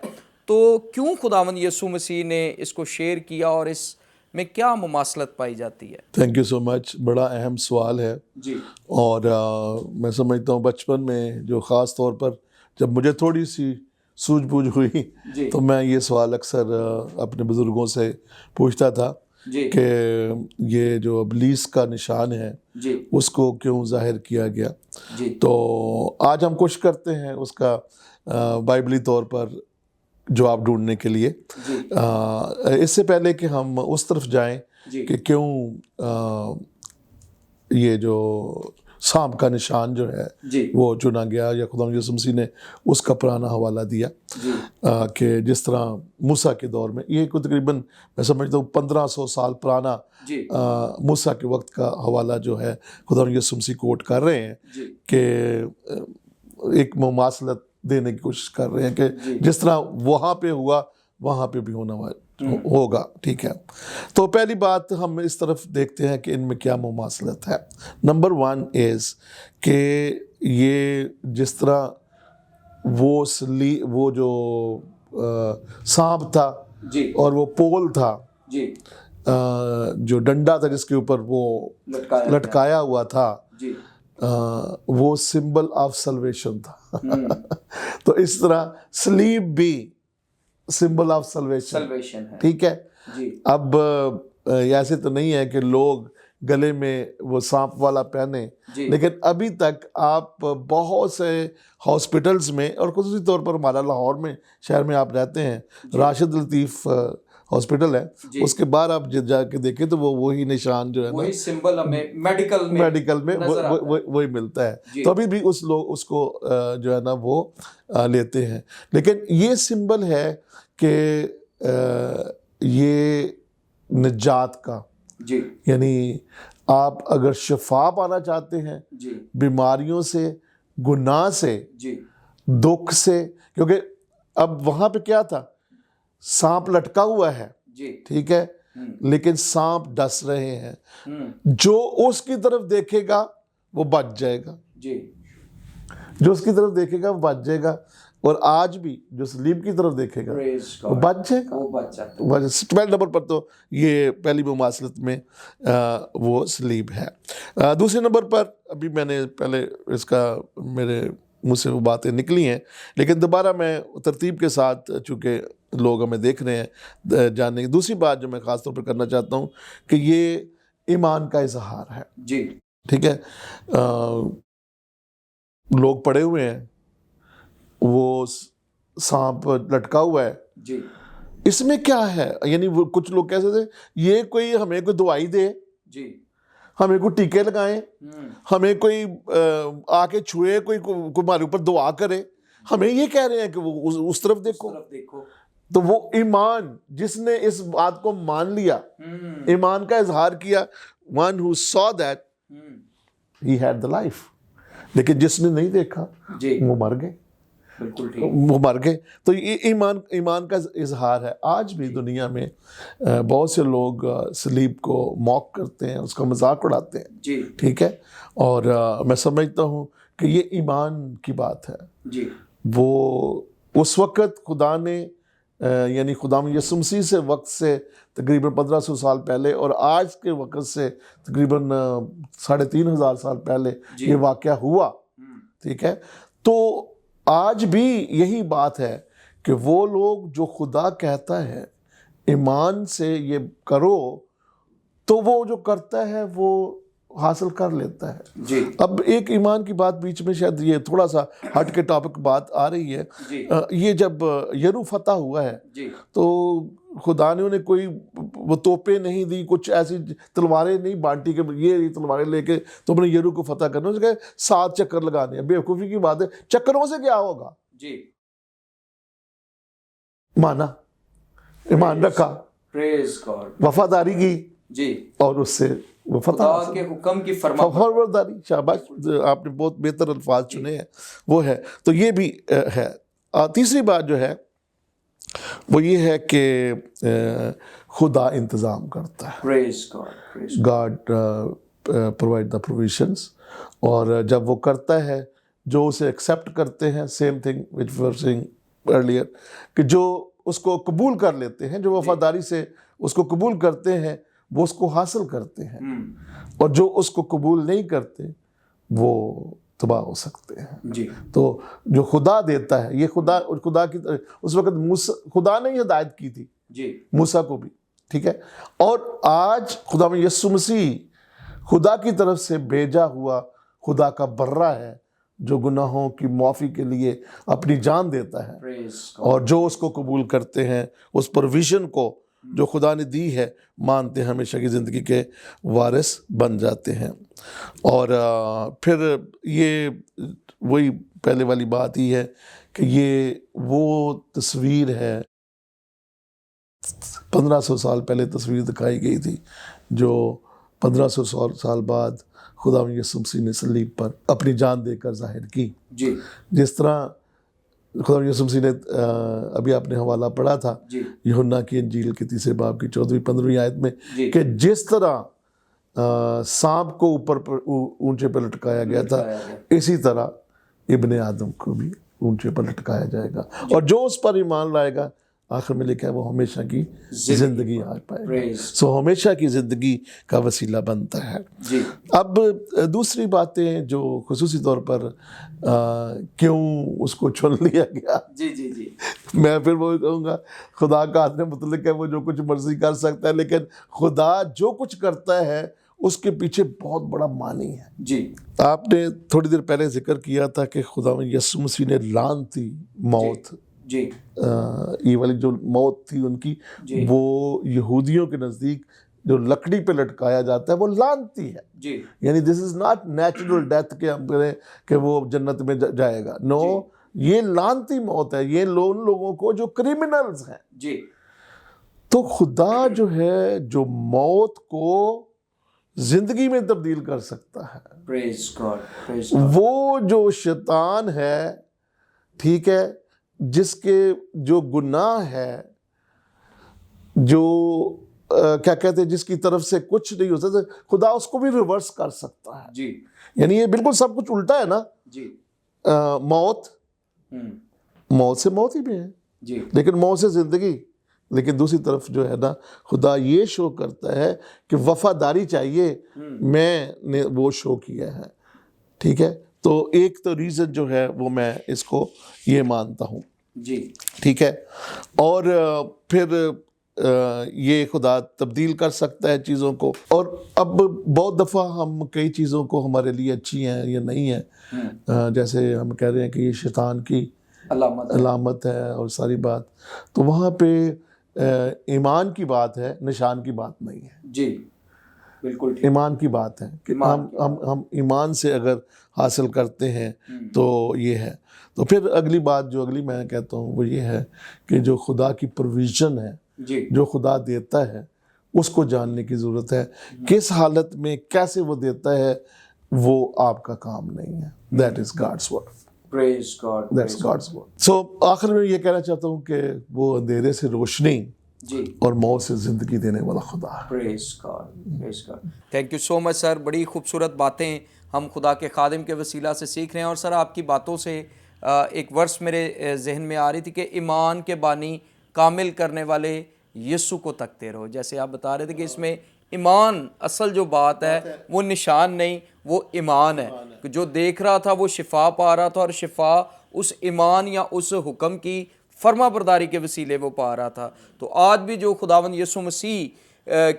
تو کیوں خداوند یسوع مسیح نے اس کو شیئر کیا اور اس میں کیا مماثلت پائی جاتی ہے؟ تھینک یو سو مچ، بڑا اہم سوال ہے جی۔ اور میں سمجھتا ہوں بچپن میں جو خاص طور پر جب مجھے تھوڑی سی سوجھ بوجھ ہوئی تو میں یہ سوال اکثر اپنے بزرگوں سے پوچھتا تھا کہ یہ جو ابلیس کا نشان ہے اس کو کیوں ظاہر کیا گیا۔ تو آج ہم کوشش کرتے ہیں اس کا بائبلی طور پر جواب ڈھونڈنے کے لیے۔ اس سے پہلے کہ ہم اس طرف جائیں کہ کیوں یہ جو سانپ کا نشان جو ہے وہ چنا گیا، یا خدا یسوع مسیح نے اس کا پرانا حوالہ دیا، کہ جس طرح موسیٰ کے دور میں، یہ کوئی تقریباً میں سمجھتا ہوں 1500 سال پرانا موسیٰ کے وقت کا حوالہ جو ہے خدا یسوع مسیح کوٹ کر رہے ہیں، کہ ایک مماثلت دینے کی کوشش کر رہے ہیں کہ جس طرح وہاں پہ ہوا وہاں پہ بھی ہوگا۔ ٹھیک ہے، تو پہلی بات ہم اس طرف دیکھتے ہیں کہ ان میں کیا مماثلت ہے۔ نمبر 1 از کہ یہ جس طرح وہ جو سانپ تھا اور وہ پول تھا، جو ڈنڈا تھا جس کے اوپر وہ لٹکایا ہوا تھا، وہ سمبل آف سلویشن تھا۔ تو اس طرح صلیب بھی سمبل آف سلویشن، ٹھیک ہے۔ اب ایسے تو نہیں ہے کہ لوگ گلے میں وہ سانپ والا پہنے، لیکن ابھی تک آپ بہت سے ہاسپٹلز میں، اور خصوصی طور پر ہمارا لاہور میں شہر میں آپ رہتے ہیں، راشد لطیف ہاسپٹل ہے، اس کے بعد آپ جا کے دیکھیں تو وہ وہی نشان جو ہے وہی سمبل ہمیں میڈیکل میں وہی ملتا ہے، تو ابھی بھی اس کو جو ہے نا وہ لیتے ہیں۔ لیکن یہ سمبل ہے کہ یہ نجات کا، یعنی آپ اگر شفا پانا چاہتے ہیں بیماریوں سے، گناہ سے، دکھ سے، کیونکہ اب وہاں پہ کیا تھا، سانپ لٹکا ہوا ہے، ٹھیک ہے، لیکن سانپ ڈس رہے ہیں، جو اس کی طرف دیکھے گا وہ بچ جائے گا، جو اس کی طرف دیکھے گا وہ بچ جائے گا، اور آج بھی جو صلیب کی طرف دیکھے گا وہ بچ جائے گا۔ پہلے نمبر پر تو یہ پہلی مماثلت میں وہ صلیب ہے۔ دوسرے نمبر پر ابھی میں نے پہلے اس کا میرے مجھ سے وہ باتیں نکلی ہیں، لیکن دوبارہ میں ترتیب کے ساتھ، چونکہ لوگ ہمیں دیکھ رہے ہیں جاننے کی، دوسری بات جو میں خاص طور پر کرنا چاہتا ہوں کہ یہ ایمان کا اظہار ہے. جی ٹھیک ہے، لوگ پڑے ہوئے ہیں، وہ سانپ لٹکا ہوا ہے، جی اس میں کیا ہے؟ یعنی وہ کچھ لوگ کیسے تھے، یہ کوئی ہمیں کوئی دوائی دے، جی ہمیں کوئی ٹیکے لگائیں، ہمیں کوئی آ کے چھوئے، کوئی ہمارے اوپر دعا کرے، ہمیں یہ کہہ رہے ہیں کہ وہ اس طرف دیکھو. تو وہ ایمان جس نے اس بات کو مان لیا، ایمان کا اظہار کیا، one who saw that he had the life. لیکن جس نے نہیں دیکھا وہ مر گئے، بالکل ٹھیک. وہ مر گئے. تو یہ ایمان کا اظہار ہے. آج بھی دنیا میں بہت سے لوگ صلیب کو موک کرتے ہیں، اس کا مذاق اڑاتے ہیں. جی ٹھیک ہے، اور میں سمجھتا ہوں کہ یہ ایمان کی بات ہے. جی وہ اس وقت خدا نے یعنی خدا یسوع مسیح سے وقت سے تقریباً 1500 سال پہلے اور آج کے وقت سے تقریباً 3500 سال پہلے یہ واقعہ ہوا. ٹھیک ہے، تو آج بھی یہی بات ہے کہ وہ لوگ جو خدا کہتا ہے ایمان سے یہ کرو، تو وہ جو کرتا ہے وہ حاصل کر لیتا ہے. جی اب ایک ایمان کی بات بیچ میں، شاید یہ تھوڑا سا ہٹ کے ٹاپک بات آ رہی ہے. یہ جب یرو فتح ہوا ہے تو خدا نے انہیں کوئی وہ توپیں نہیں دی، کچھ ایسی تلواریں نہیں بانٹی کہ یہ تلواریں لے کے تم نے یرو کو فتح کرنا. اس کے 7 چکر لگانے ہیں. بیوقوفی کی بات ہے، چکروں سے کیا ہوگا؟ جی مانا، ایمان رکھا، پریز گاڈ، وفاداری کی، جی اور اس سے وہ فتح خدا کے حکم کی فرمانبرداری. شاباش، آپ نے بہت بہتر الفاظ چنے ہیں، وہ ہے. تو یہ بھی ہے. تیسری بات جو ہے وہ یہ ہے کہ خدا انتظام کرتا ہے. Praise God, God provide the provisions. اور جب وہ کرتا ہے، جو اسے ایکسیپٹ کرتے ہیں، same thing which we were seeing earlier, کہ جو اس کو قبول کر لیتے ہیں، جو وفاداری سے اس کو قبول کرتے ہیں، وہ اس کو حاصل کرتے ہیں. اور جو اس کو قبول نہیں کرتے وہ تباہ ہو سکتے ہیں. جی تو جو خدا دیتا ہے، یہ خدا کی اس وقت خدا نے ہی ہدایت کی تھی جی موسیٰ کو بھی. ٹھیک ہے، اور آج خدا میں یسوع مسیح خدا کی طرف سے بھیجا ہوا خدا کا برہ ہے، جو گناہوں کی معافی کے لیے اپنی جان دیتا ہے. اور جو اس کو قبول کرتے ہیں، اس پروویژن کو جو خدا نے دی ہے مانتے ہیں، ہمیشہ کی زندگی کے وارث بن جاتے ہیں. اور پھر یہ وہی پہلے والی بات ہی ہے کہ یہ وہ تصویر ہے، 1500 سال پہلے تصویر دکھائی گئی تھی، جو 1500 سال بعد خدا یسوع مسیح نے صلیب پر اپنی جان دے کر ظاہر کی. جی جس طرح خدا یسوع مسیح نے ابھی آپ نے حوالہ پڑھا تھا یوحنا کی انجیل کے 3 باب کی 14-15 آیت میں، کہ جس طرح سانپ کو اوپر اونچے پر لٹکایا گیا تھا، اسی طرح ابن آدم کو بھی اونچے پر لٹکایا جائے گا. اور جو اس پر ایمان لائے گا، آخر میں لکھا ہے وہ ہمیشہ کی زندگی آ پائے گا. سو ہمیشہ کی زندگی کا وسیلہ بنتا ہے. اب دوسری باتیں جو خصوصی طور پر کیوں اس کو چن لیا گیا، جی میں پھر وہ کہوں گا خدا کا ہاتھ میں مطلق ہے، وہ جو کچھ مرضی کر سکتا ہے، لیکن خدا جو کچھ کرتا ہے اس کے پیچھے بہت بڑا معنی ہے. جی آپ نے تھوڑی دیر پہلے ذکر کیا تھا کہ خدا یسوع مسیح نے لعنتی موت، جی یہ والی جو موت تھی ان کی، وہ یہودیوں کے نزدیک جو لکڑی پہ لٹکایا جاتا ہے وہ لعنتی ہے. جی یعنی دس از ناٹ نیچرل ڈیتھ کہ ہم کہیں کہ وہ جنت میں جائے گا. نو، یہ لعنتی موت ہے. یہ ان لوگوں کو جو کریمنلز ہیں. جی تو خدا جو ہے جو موت کو زندگی میں تبدیل کر سکتا ہے. Praise God. وہ جو شیطان ہے، ٹھیک ہے، جس کے جو گناہ ہے، جو کیا کہتے ہیں، جس کی طرف سے کچھ نہیں ہو سکتا، خدا اس کو بھی ریورس کر سکتا ہے. جی یعنی یہ بالکل سب کچھ الٹا ہے نا. جی موت سے موت ہی میں ہے، جی لیکن موت سے زندگی. لیکن دوسری طرف جو ہے نا، خدا یہ شو کرتا ہے کہ وفاداری چاہیے، میں نے وہ شو کیا ہے. ٹھیک ہے، تو ایک تو ریزن جو ہے وہ میں اس کو یہ مانتا ہوں. جی ٹھیک ہے. اور پھر یہ خدا تبدیل کر سکتا ہے چیزوں کو. اور اب بہت دفعہ ہم کئی چیزوں کو ہمارے لیے اچھی ہیں یا نہیں ہیں، جیسے ہم کہہ رہے ہیں کہ یہ شیطان کی علامت ہے اور ساری بات، تو وہاں پہ ایمان کی بات ہے، نشان کی بات نہیں ہے. جی بالکل ایمان کی بات ہے کہ ہم ایمان سے اگر حاصل کرتے ہیں تو یہ ہے. تو پھر اگلی بات جو اگلی میں کہتا ہوں وہ یہ ہے کہ جو خدا کی پروویژن ہے، جو خدا دیتا ہے، اس کو جاننے کی ضرورت ہے. کس حالت میں کیسے وہ دیتا ہے وہ آپ کا کام نہیں ہے. That is God's work. Praise God. That's God's word. So آخر میں یہ کہنا چاہتا ہوں کہ وہ اندھیرے سے روشنی جی اور موت سے زندگی دینے والا خدا ہے. Praise God. Praise God. Thank you so much سر. بڑی خوبصورت باتیں ہم خدا کے خادم کے وسیلہ سے سیکھ رہے ہیں. اور سر آپ کی باتوں سے ایک ورس میرے ذہن میں آ رہی تھی کہ ایمان کے بانی کامل کرنے والے یسوع کو تکتے رہو. جیسے آپ بتا رہے تھے کہ اس میں ایمان اصل جو بات ہے وہ نشان نہیں، وہ ایمان ہے. جو دیکھ رہا تھا وہ شفا پا رہا تھا، اور شفا اس ایمان یا اس حکم کی فرما برداری کے وسیلے وہ پا رہا تھا. تو آج بھی جو خداوند یسوع مسیح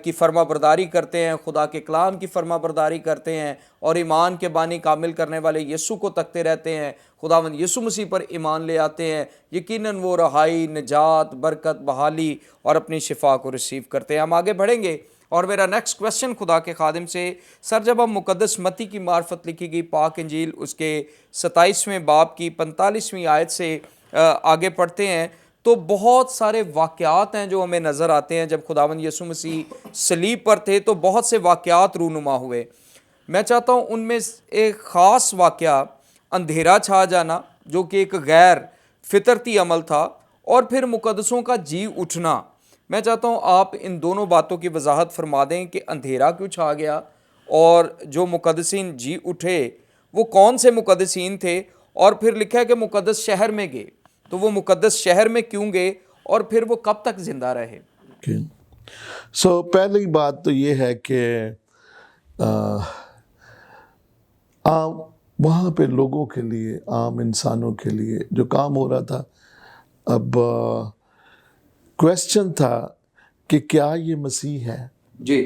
کی فرما برداری کرتے ہیں، خدا کے کلام کی فرما برداری کرتے ہیں اور ایمان کے بانی کامل کرنے والے یسوع کو تکتے رہتے ہیں، خداوند یسوع مسیح پر ایمان لے آتے ہیں، یقیناً وہ رہائی، نجات، برکت، بحالی اور اپنی شفا کو ریسیو کرتے ہیں. ہم آگے بڑھیں گے. اور میرا نیکسٹ کویسچن خدا کے خادم سے، سر جب ہم مقدس متی کی معرفت لکھی گئی پاک انجیل اس کے 27ویں باب کی 45ویں آیت سے آگے پڑھتے ہیں تو بہت سارے واقعات ہیں جو ہمیں نظر آتے ہیں. جب خداوند یسوع مسیح صلیب پر تھے تو بہت سے واقعات رونما ہوئے. میں چاہتا ہوں ان میں ایک خاص واقعہ اندھیرا چھا جانا جو کہ ایک غیر فطرتی عمل تھا، اور پھر مقدسوں کا جی اٹھنا. میں چاہتا ہوں آپ ان دونوں باتوں کی وضاحت فرما دیں کہ اندھیرا کیوں چھا گیا اور جو مقدسین جی اٹھے وہ کون سے مقدسین تھے، اور پھر لکھا ہے کہ مقدس شہر میں گئے، تو وہ مقدس شہر میں کیوں گئے اور پھر وہ کب تک زندہ رہے. سو پہلی بات تو یہ ہے کہ عام وہاں پہ لوگوں کے لیے، عام انسانوں کے لیے جو کام ہو رہا تھا، اب کویسچن تھا کہ کیا یہ مسیح ہے. جی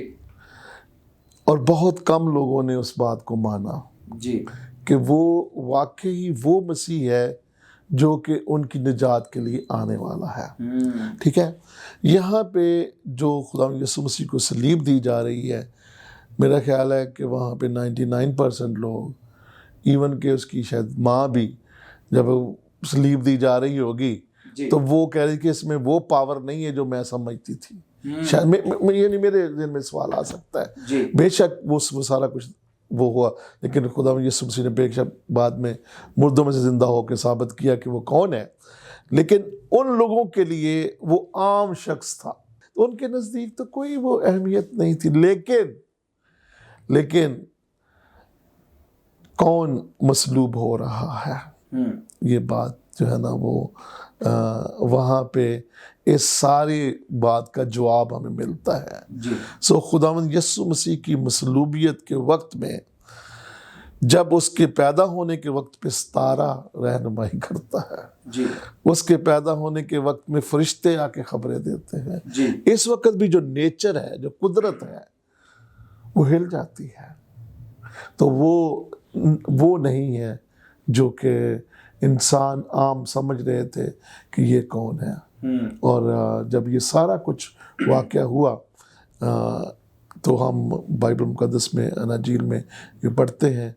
اور بہت کم لوگوں نے اس بات کو مانا جی کہ وہ واقعی وہ مسیح ہے جو کہ ان کی نجات کے لیے آنے والا ہے. ٹھیک ہے. یہاں پہ جو خدا یسوع مسیح کو صلیب دی جا رہی ہے، میرا خیال ہے کہ وہاں پہ 99% لوگ، ایون کہ اس کی شاید ماں بھی جب صلیب دی جا رہی ہوگی تو وہ کہہ رہی کہ اس میں وہ پاور نہیں ہے جو میں سمجھتی تھی. شاید یعنی میرے ذہن میں سوال آ سکتا ہے. بے شک وہ سارا کچھ وہ ہوا، لیکن خدا یسوع مسیح نے بے شک بعد میں مردوں میں سے زندہ ہو کے ثابت کیا کہ وہ کون ہے. لیکن ان لوگوں کے لیے وہ عام شخص تھا، ان کے نزدیک تو کوئی وہ اہمیت نہیں تھی. لیکن کون مصلوب ہو رہا ہے، یہ بات جو ہے نا وہ وہاں پہ اس ساری بات کا جواب ہمیں ملتا ہے. سو خداوند یسوع مسیح کی مصلوبیت کے وقت میں، جب اس کے پیدا ہونے کے وقت پہ ستارہ رہنمائی کرتا ہے، اس کے پیدا ہونے کے وقت میں فرشتے آ کے خبریں دیتے ہیں، اس وقت بھی جو نیچر ہے، جو قدرت ہے، وہ ہل جاتی ہے. تو وہ نہیں ہے جو کہ انسان عام سمجھ رہے تھے کہ یہ کون ہے. اور جب یہ سارا کچھ واقعہ ہوا تو ہم بائبل مقدس میں، اناجیل میں یہ پڑھتے ہیں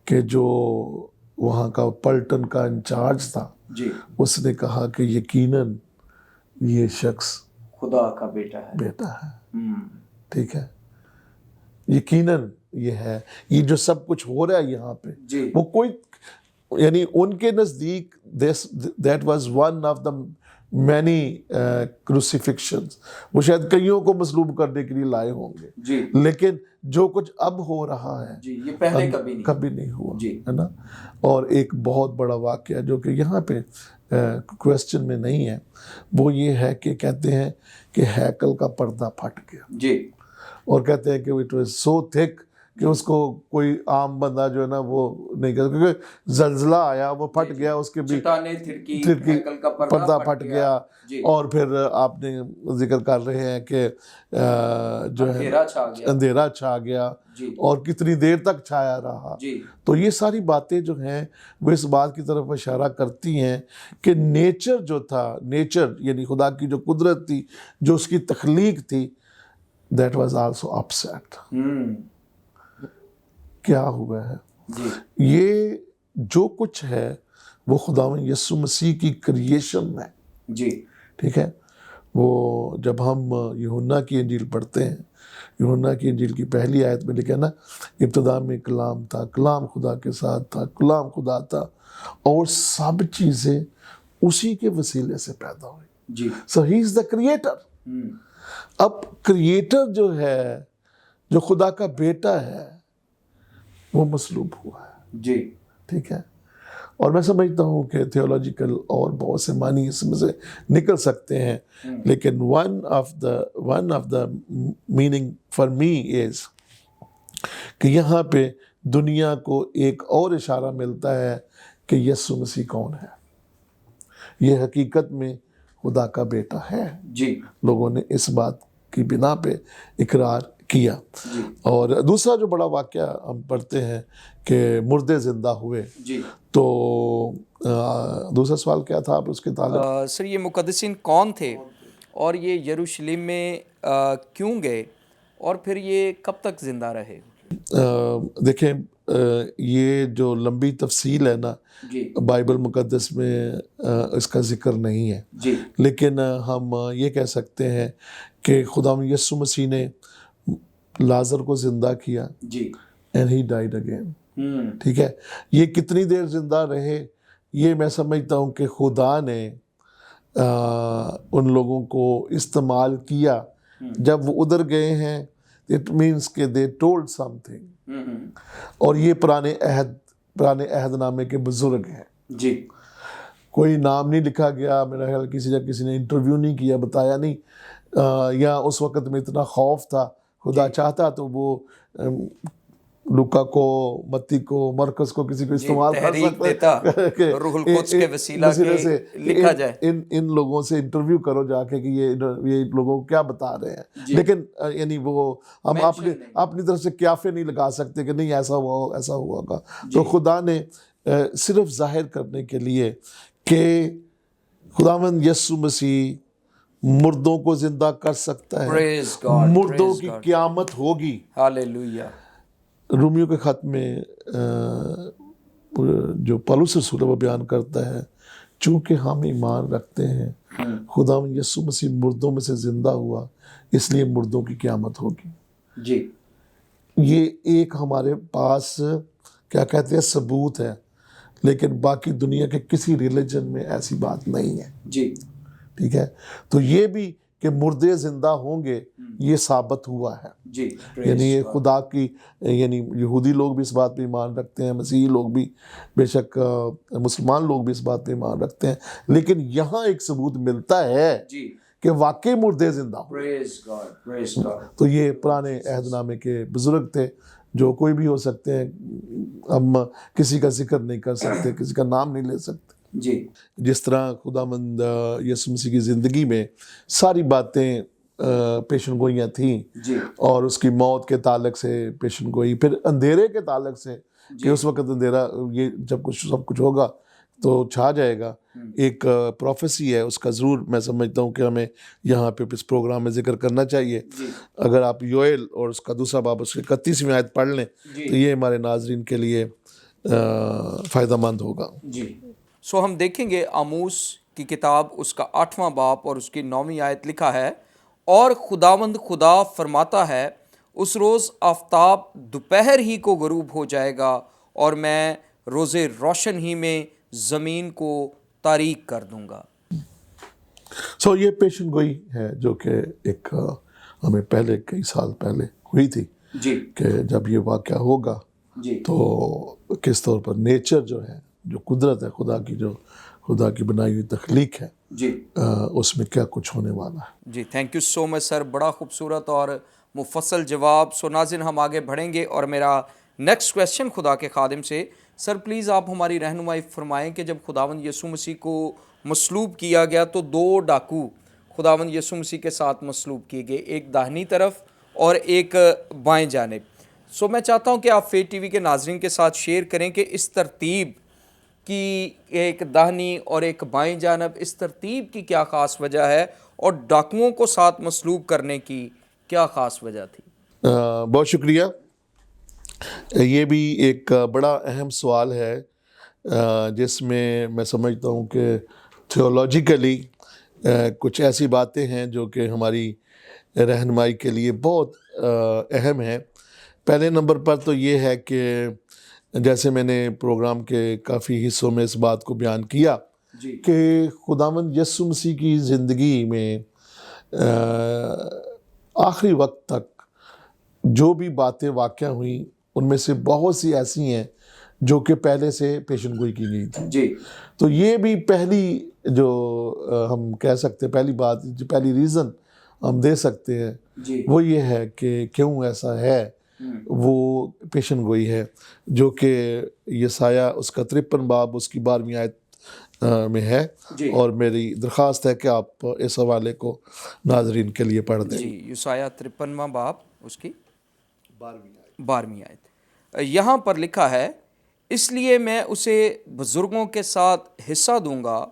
کہ جو وہاں کا پلٹن کا انچارج تھا، اس نے کہا کہ یقیناً یہ شخص خدا کا بیٹا ہے. ٹھیک ہے. یقیناً یہ ہے. یہ جو سب کچھ ہو رہا ہے یہاں پہ، وہ کوئی، یعنی ان کے نزدیک that was one of the many crucifixions. وہ شاید کئیوں کو مصلوب کرنے کے لیے لائے ہوں گے، لیکن جو کچھ اب ہو رہا ہے یہ پہلے کبھی نہیں ہوا ہے نا. اور ایک بہت بڑا واقعہ جو کہ یہاں پہ کویسچن میں نہیں ہے، وہ یہ ہے کہ کہتے ہیں کہ ہیکل کا پردہ پھٹ گیا، اور کہتے ہیں کہ اٹ واز سو تھک کہ اس کو کوئی عام بندہ جو ہے نا وہ نہیں کرتا، کیونکہ زلزلہ آیا وہ پھٹ گیا، اس کے بھی چٹانیں تھرکی، تھرکی، ہیکل کا پردہ پھٹ گیا، جی، اور پھر آپ نے ذکر کر رہے ہیں کہ جو ہے اندھیرا چھا گیا، اندھیرا چھا گیا، جی اور کتنی دیر تک چھایا رہا۔ جی تو یہ ساری باتیں جو ہیں وہ اس بات کی طرف اشارہ کرتی ہیں کہ نیچر جو تھا، نیچر یعنی خدا کی جو قدرت تھی، جو اس کی تخلیق تھی، دیٹ واز آلسو اپسیٹ۔ کیا ہوا ہے؟ جی یہ جو کچھ ہے وہ خداوند یسوع مسیح کی کریشن ہے، جی ٹھیک ہے۔ وہ جب ہم یوحنا کی انجیل پڑھتے ہیں، یوحنا کی انجیل کی پہلی آیت میں لکھا ہے نا، ابتدا میں کلام تھا، کلام خدا کے ساتھ تھا، کلام خدا تھا، اور سب چیزیں اسی کے وسیلے سے پیدا ہوئی۔ جی سو ہی از دا کریٹر۔ اب کریٹر جو ہے، جو خدا کا بیٹا ہے، وہ مصلوب ہوا ہے، جی ٹھیک ہے۔ اور میں سمجھتا ہوں کہ تھیولوجیکل اور بہت سے معنی اس میں سے نکل سکتے ہیں، لیکن one of the meaning for me is کہ یہاں پہ دنیا کو ایک اور اشارہ ملتا ہے کہ یسوع مسیح کون ہے۔ یہ حقیقت میں خدا کا بیٹا ہے۔ جی لوگوں نے اس بات کی بنا پہ اقرار کیا۔ جی اور دوسرا جو بڑا واقعہ ہم پڑھتے ہیں کہ مردے زندہ ہوئے، جی تو دوسرا سوال کیا تھا آپ اس کے تعلق؟ سر یہ مقدسین کون تھے، اور یہ یروشلم میں کیوں گئے، اور پھر یہ کب تک زندہ رہے؟ دیکھیں، یہ جو لمبی تفصیل ہے نا، جی بائبل مقدس میں اس کا ذکر نہیں ہے، جی لیکن ہم یہ کہہ سکتے ہیں کہ خداوند یسوع مسیح نے لازر کو زندہ کیا، جی and he died again، ٹھیک ہے۔ یہ کتنی دیر زندہ رہے، یہ میں سمجھتا ہوں کہ خدا نے ان لوگوں کو استعمال کیا جب وہ ادھر گئے ہیں۔ اٹ مینس کہ they told something، اور یہ پرانے عہد نامے کے بزرگ ہیں۔ جی کوئی نام نہیں لکھا گیا، میرا خیال کسی نے انٹرویو نہیں کیا، بتایا نہیں، یا اس وقت میں اتنا خوف تھا۔ خدا چاہتا تو وہ لوکا کو، متی کو، مرکز کو، کسی کو استعمال کر تحریک سکتا دیتا کہ روح القدس کے وسیلہ سے لکھا جائے، ان لوگوں سے انٹرویو کرو جا کے کہ یہ لوگوں کو کیا بتا رہے ہیں۔ لیکن یعنی وہ ہم اپنی طرف سے قیافے نہیں لگا سکتے کہ نہیں ایسا ہوا، ایسا ہوا ہوگا۔ تو خدا نے صرف ظاہر کرنے کے لیے کہ خداوند یسوع مسیح مردوں کو زندہ کر سکتا ہے، مردوں کی قیامت ہوگی۔ ہاللیلویہ۔ رومیو کے خط میں جو پولس رسول وہ بیان کرتا ہے، چونکہ ہم ایمان رکھتے ہیں خداوند یسوع مسیح مردوں میں سے زندہ ہوا، اس لیے مردوں کی قیامت ہوگی۔ جی یہ ایک ہمارے پاس کیا کہتے ہیں ثبوت ہے، لیکن باقی دنیا کے کسی ریلیجن میں ایسی بات نہیں ہے، جی ٹھیک ہے۔ تو یہ بھی کہ مردے زندہ ہوں گے، یہ ثابت ہوا ہے۔ جی یعنی یہ خدا کی، یعنی یہودی لوگ بھی اس بات پہ ایمان رکھتے ہیں، مسیحی لوگ بھی، بے شک مسلمان لوگ بھی اس بات پہ ایمان رکھتے ہیں، لیکن یہاں ایک ثبوت ملتا ہے جی کہ واقعی مردے زندہ ہوں۔ پریز گاڈ۔ تو یہ پرانے عہد نامے کے بزرگ تھے، جو کوئی بھی ہو سکتے ہیں، ہم کسی کا ذکر نہیں کر سکتے، کسی کا نام نہیں لے سکتے۔ جی جس طرح خداوند یسوع مسیح کی زندگی میں ساری باتیں پیشن گوئیاں تھیں، جی اور اس کی موت کے تعلق سے پیشن گوئی، پھر اندھیرے کے تعلق سے کہ اس وقت اندھیرا، یہ جب سب کچھ ہوگا تو چھا جائے گا، ایک پروفیسی ہے اس کا، ضرور میں سمجھتا ہوں کہ ہمیں یہاں پہ اس پروگرام میں ذکر کرنا چاہیے۔ اگر آپ یوئیل اور اس کا دوسرا باب اس کی 31ویں آیت پڑھ لیں تو یہ ہمارے ناظرین کے لیے فائدہ مند ہوگا۔ جی سو ہم دیکھیں گے آموس کی کتاب اس کا 8واں باب اور اس کی 9ویں آیت لکھا ہے، اور خداوند خدا فرماتا ہے اس روز آفتاب دوپہر ہی کو غروب ہو جائے گا، اور میں روز روشن ہی میں زمین کو تاریک کر دوں گا۔ سو یہ پیشن گوئی ہے جو کہ ایک ہمیں پہلے کئی سال پہلے ہوئی تھی، جی کہ جب یہ واقعہ ہوگا جی تو کس طور پر نیچر جو ہے، جو قدرت ہے خدا کی، جو خدا کی بنائی ہوئی تخلیق ہے، جی اس میں کیا کچھ ہونے والا ہے۔ جی تھینک یو سو مچ سر، بڑا خوبصورت اور مفصل جواب. سو ناظرین ہم آگے بڑھیں گے اور میرا نیکسٹ کویسچن خدا کے خادم سے. سر پلیز آپ ہماری رہنمائی فرمائیں کہ جب خداوند یسوع مسیح کو مصلوب کیا گیا تو 2 ڈاکو خداوند یسوع مسیح کے ساتھ مصلوب کیے گئے, ایک داہنی طرف اور ایک بائیں جانب. سو میں چاہتا ہوں کہ آپ فیت ٹی وی کے ناظرین کے ساتھ شیئر کریں کہ اس ترتیب کی, ایک داہنی اور ایک بائیں جانب, اس ترتیب کی کیا خاص وجہ ہے اور ڈاکوؤں کو ساتھ مصلوب کرنے کی کیا خاص وجہ تھی؟ بہت شکریہ. یہ بھی ایک بڑا اہم سوال ہے جس میں سمجھتا ہوں کہ تھیولوجیکلی کچھ ایسی باتیں ہیں جو کہ ہماری رہنمائی کے لیے بہت اہم ہیں. پہلے نمبر پر تو یہ ہے کہ جیسے میں نے پروگرام کے کافی حصوں میں اس بات کو بیان کیا کہ خداوند یسوع مسیح کی زندگی میں آخری وقت تک جو بھی باتیں واقع ہوئیں ان میں سے بہت سی ایسی ہیں جو کہ پہلے سے پیشن گوئی کی گئی تھی. تو یہ بھی پہلی جو ہم کہہ سکتے ہیں, پہلی بات, جو پہلی ریزن ہم دے سکتے ہیں وہ یہ ہے کہ کیوں ایسا ہے, وہ پیشن گوئی ہے جو کہ یسایہ اس کا 53 باب اس کی 12ویں آیت میں ہے. اور میری درخواست ہے کہ آپ اس حوالے کو ناظرین کے لیے پڑھ دیں. یسایہ 53واں باب اس کی 12ویں آیت. یہاں پر لکھا ہے, اس لیے میں اسے بزرگوں کے ساتھ حصہ دوں گا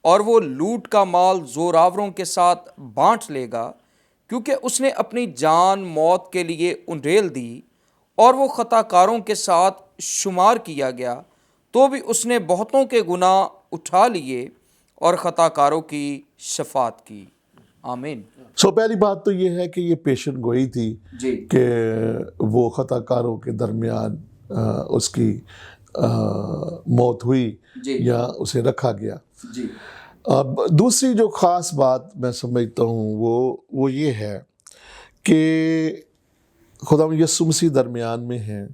اور وہ لوٹ کا مال زوراوروں کے ساتھ بانٹ لے گا, کیونکہ اس نے اپنی جان موت کے لیے انڈیل دی اور وہ خطا کاروں کے ساتھ شمار کیا گیا, تو بھی اس نے بہتوں کے گناہ اٹھا لیے اور خطا کاروں کی شفاعت کی. آمین. پہلی بات تو یہ ہے کہ یہ پیشن گوئی تھی کہ وہ خطا کاروں کے درمیان اس کی موت ہوئی یا اسے رکھا گیا. اب دوسری جو خاص بات میں سمجھتا ہوں وہ یہ ہے کہ خداوند یسوع مسیح درمیان میں ہیں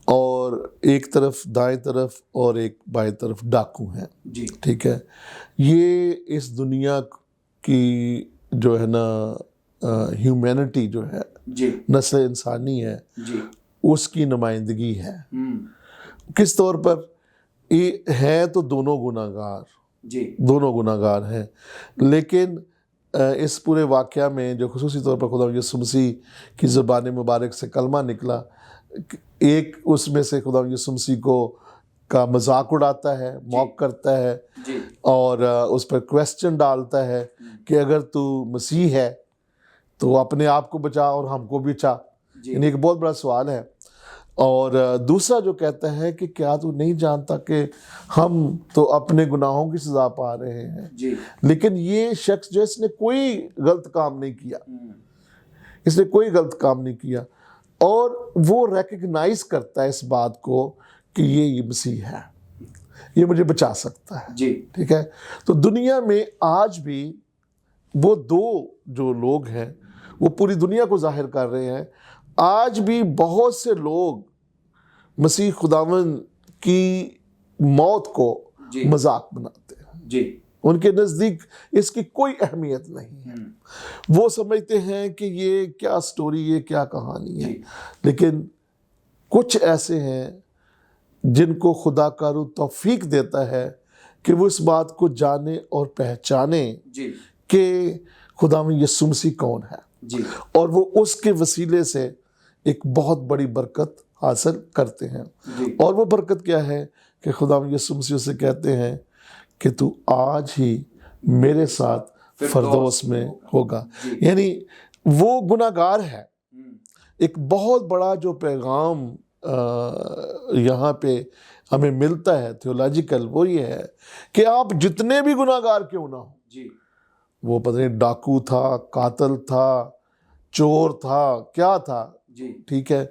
اور ایک طرف دائیں طرف اور ایک بائیں طرف ڈاکو ہیں. ٹھیک ہے, یہ اس دنیا کی جو ہے نا ہیومینٹی جو ہے, نسل انسانی ہے, اس کی نمائندگی ہے. کس طور پر یہ ہے تو دونوں گناہ گار ہیں, لیکن اس پورے واقعہ میں جو خصوصی طور پر خدا یسوع مسیح کی زبان مبارک سے کلمہ نکلا, ایک اس میں سے خدا یسوع مسیح کا مذاق اڑاتا ہے, موک کرتا ہے اور اس پر کویسچن ڈالتا ہے کہ اگر تو مسیح ہے تو اپنے آپ کو بچا اور ہم کو بھی بچا. یعنی ایک بہت بڑا سوال ہے. اور دوسرا جو کہتا ہے کہ کیا تو نہیں جانتا کہ ہم تو اپنے گناہوں کی سزا پا رہے ہیں, لیکن یہ شخص جو اس نے کوئی غلط کام نہیں کیا, اور وہ ریکگنائز کرتا ہے اس بات کو کہ یہ مسیح ہے, یہ مجھے بچا سکتا ہے. ٹھیک ہے, تو دنیا میں آج بھی وہ 2 جو لوگ ہیں وہ پوری دنیا کو ظاہر کر رہے ہیں. آج بھی بہت سے لوگ مسیح خداوند کی موت کو مذاق بناتے ہیں. ان کے نزدیک اس کی کوئی اہمیت نہیں ہے. وہ سمجھتے ہیں کہ یہ کیا سٹوری, یہ کیا کہانی ہے. لیکن کچھ ایسے ہیں جن کو خدا کا روح توفیق دیتا ہے کہ وہ اس بات کو جانے اور پہچانے کہ خداوند یسوع مسیح کون ہے, اور وہ اس کے وسیلے سے ایک بہت بڑی برکت حاصل کرتے ہیں. اور وہ برکت کیا ہے کہ خداوند یسوع مسیح سے کہتے ہیں کہ تو آج ہی میرے ساتھ فردوس میں ہوگا. یعنی وہ گناہ گار ہے. ایک بہت بڑا جو پیغام یہاں پہ ہمیں ملتا ہے تھیولوجیکل, وہ یہ ہے کہ آپ جتنے بھی گناہ گار کیوں نہ ہو, وہ پتہ نہیں ڈاکو تھا, قاتل تھا, چور تھا, کیا تھا, ٹھیک ہے,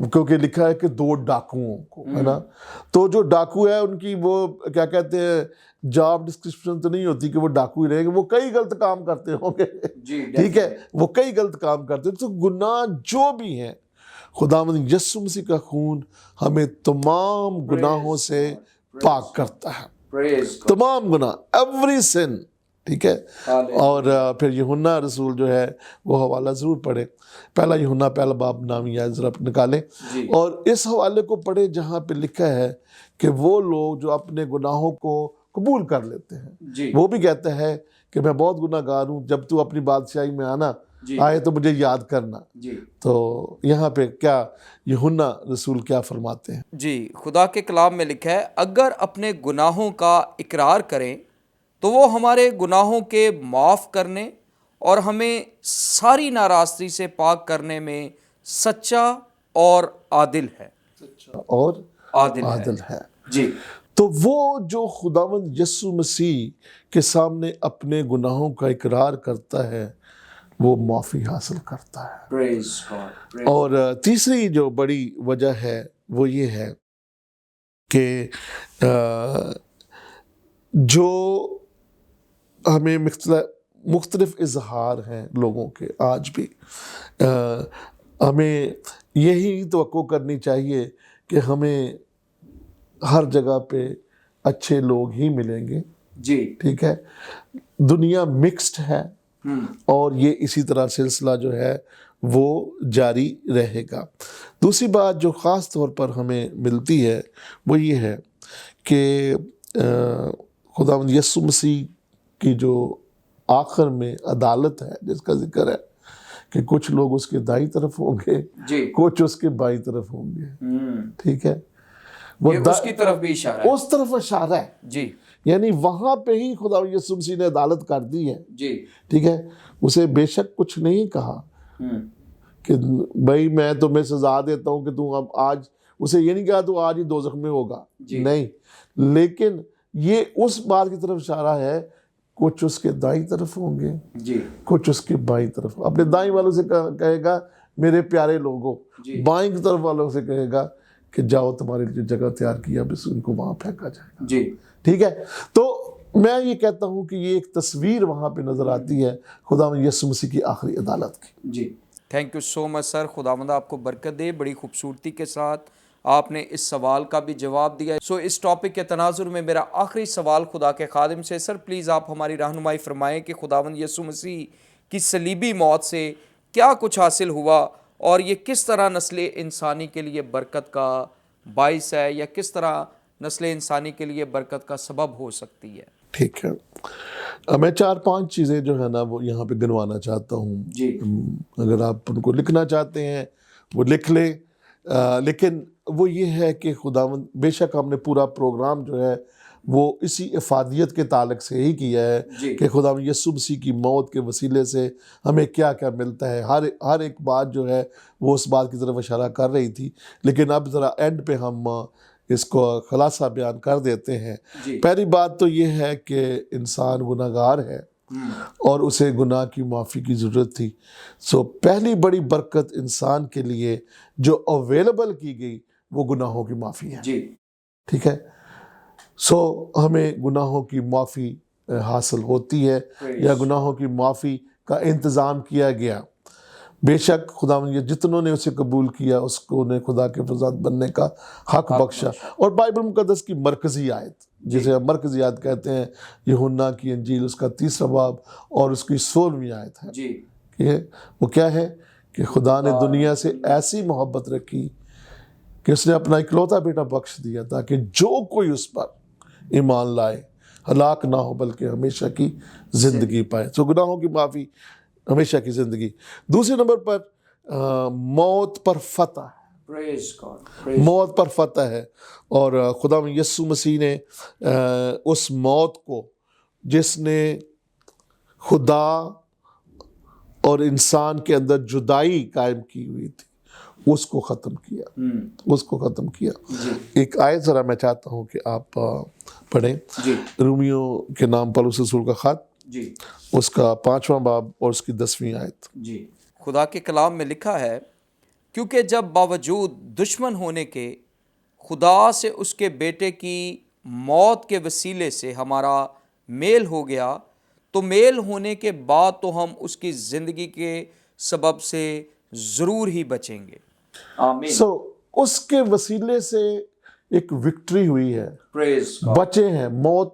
کیونکہ لکھا ہے کہ 2 ڈاکوؤں کو, ہے نا. تو جو ڈاکو ہے ان کی وہ کیا کہتے ہیں, جاب ڈسکرپشن تو نہیں ہوتی کہ وہ ڈاکو ہی رہیں گے, وہ کئی غلط کام کرتے ہوں گے. ٹھیک ہے, وہ کئی غلط کام کرتے ہیں. تو گناہ جو بھی ہیں, خداوند یسوع مسیح کا خون ہمیں تمام گناہوں سے پاک کرتا ہے. تمام گناہ, ایوری سن. ٹھیک ہے. اور پھر یوحنا رسول جو ہے وہ حوالہ ضرور پڑھیں. پہلا یوحنا پہلا باب نامی آیت ذرا نکالیں اور اس حوالے کو پڑھیں جہاں پہ لکھا ہے کہ وہ لوگ جو اپنے گناہوں کو قبول کر لیتے ہیں. وہ بھی کہتا ہے کہ میں بہت گناہ گار ہوں, جب تو اپنی بادشاہی میں آنا آئے تو مجھے یاد کرنا. تو یہاں پہ کیا یوحنا رسول کیا فرماتے ہیں؟ جی, خدا کے کلام میں لکھا ہے اگر اپنے گناہوں کا اقرار کریں تو وہ ہمارے گناہوں کے معاف کرنے اور ہمیں ساری ناراستی سے پاک کرنے میں سچا اور عادل ہے. اور عادل ہے. جی. تو وہ جو خداوند یسوع مسیح کے سامنے اپنے گناہوں کا اقرار کرتا ہے وہ معافی حاصل کرتا ہے. Praise God. اور تیسری جو بڑی وجہ ہے وہ یہ ہے کہ جو ہمیں مختلف اظہار ہیں لوگوں کے آج بھی, ہمیں یہی توقع کرنی چاہیے کہ ہمیں ہر جگہ پہ اچھے لوگ ہی ملیں گے. جی. ٹھیک ہے, دنیا مکسڈ ہے اور یہ اسی طرح سلسلہ جو ہے وہ جاری رہے گا. دوسری بات جو خاص طور پر ہمیں ملتی ہے وہ یہ ہے کہ خداوند یسوع مسیح کی جو آخر میں عدالت ہے جس کا ذکر ہے کہ کچھ لوگ اس کے دائیں طرف ہوں گے, کچھ اس کے بائیں طرف ہوں گے. ٹھیک ہے, وہ اس کی طرف بھی اشارہ ہے. اس طرف اشارہ ہے. جی. یعنی وہاں پہ ہی خدا یسوع مسیح نے عدالت کر دی ہے. جی. ٹھیک ہے, اسے بے شک کچھ نہیں کہا کہ بھائی میں تمہیں سزا دیتا ہوں کہ تم اب آج, اسے یہ نہیں کہا تو آج ہی دوزخ میں ہوگا. نہیں, لیکن یہ اس بات کی طرف اشارہ ہے کچھ اس کے دائیں طرف ہوں گے, کچھ اس کے بائیں طرف. اپنے دائیں والوں سے کہے گا میرے پیارے لوگوں, بائیں کی طرف والوں سے کہے گا کہ جاؤ تمہارے لیے جگہ تیار کیا, بس ان کو وہاں پھینکا جائے گا. جی. ٹھیک ہے, تو میں یہ کہتا ہوں کہ یہ ایک تصویر وہاں پہ نظر آتی ہے خداوند یسوع مسیح کی آخری عدالت کی. جی. تھینک یو سو مچ سر, خداوند آپ کو برکت دے. بڑی خوبصورتی کے ساتھ آپ نے اس سوال کا بھی جواب دیا. سو اس ٹاپک کے تناظر میں میرا آخری سوال خدا کے خادم سے, سر پلیز آپ ہماری رہنمائی فرمائیں کہ خداوند یسوع مسیح کی صلیبی موت سے کیا کچھ حاصل ہوا اور یہ کس طرح نسل انسانی کے لیے برکت کا باعث ہے یا کس طرح نسل انسانی کے لیے برکت کا سبب ہو سکتی ہے. ٹھیک ہے, میں 4-5 چیزیں جو ہے نا وہ یہاں پہ گنوانا چاہتا ہوں. جی. اگر آپ ان کو لکھنا چاہتے ہیں وہ لکھ لیں, لیکن وہ یہ ہے کہ خداوند بے شک ہم نے پورا پروگرام جو ہے وہ اسی افادیت کے تعلق سے ہی کیا ہے کہ خداوند یسوع مسیح کی موت کے وسیلے سے ہمیں کیا کیا ملتا ہے. ہر ایک بات جو ہے وہ اس بات کی طرف اشارہ کر رہی تھی, لیکن اب ذرا اینڈ پہ ہم اس کو خلاصہ بیان کر دیتے ہیں. پہلی بات تو یہ ہے کہ انسان گناہ گار ہے اور اسے گناہ کی معافی کی ضرورت تھی. سو پہلی بڑی برکت انسان کے لیے جو اویلیبل کی گئی وہ گناہوں کی معافی ہے. ٹھیک ہے, سو ہمیں گناہوں کی معافی حاصل ہوتی ہے یا گناہوں کی معافی کا انتظام کیا گیا. بے شک خداوند یہ جتنوں نے اسے قبول کیا اس کو نے خدا کے فرزند بننے کا حق بخشا. اور بائبل مقدس کی مرکزی آیت جسے ہم مرکزی آیت کہتے ہیں یوحنا کی انجیل اس کا 3 باب اور اس کی 16ویں آیت ہے. کہ وہ کیا ہے کہ خدا نے دنیا سے ایسی محبت رکھی کہ اس نے اپنا اکلوتا بیٹا بخش دیا تاکہ جو کوئی اس پر ایمان لائے ہلاک نہ ہو بلکہ ہمیشہ کی زندگی پائے. تو گناہوں کی معافی, ہمیشہ کی زندگی. دوسرے نمبر پر موت پر فتح ہے. موت پر فتح ہے اور خدا یسوع مسیح نے اس موت کو جس نے خدا اور انسان کے اندر جدائی قائم کی ہوئی تھی اس کو ختم کیا. اس کو ختم کیا. ایک آیت ذرا میں چاہتا ہوں کہ آپ پڑھیں. رومیو کے نام پولس رسول کا خط, اس کا 5واں باب اور اس کی 10ویں آیت. خدا کے کلام میں لکھا ہے کیونکہ جب باوجود دشمن ہونے کے خدا سے اس کے بیٹے کی موت کے وسیلے سے ہمارا میل ہو گیا تو میل ہونے کے بعد تو ہم اس کی زندگی کے سبب سے ضرور ہی بچیں گے. آمین. سو اس کے وسیلے سے ایک وکٹری ہوئی ہے, بچے ہیں, موت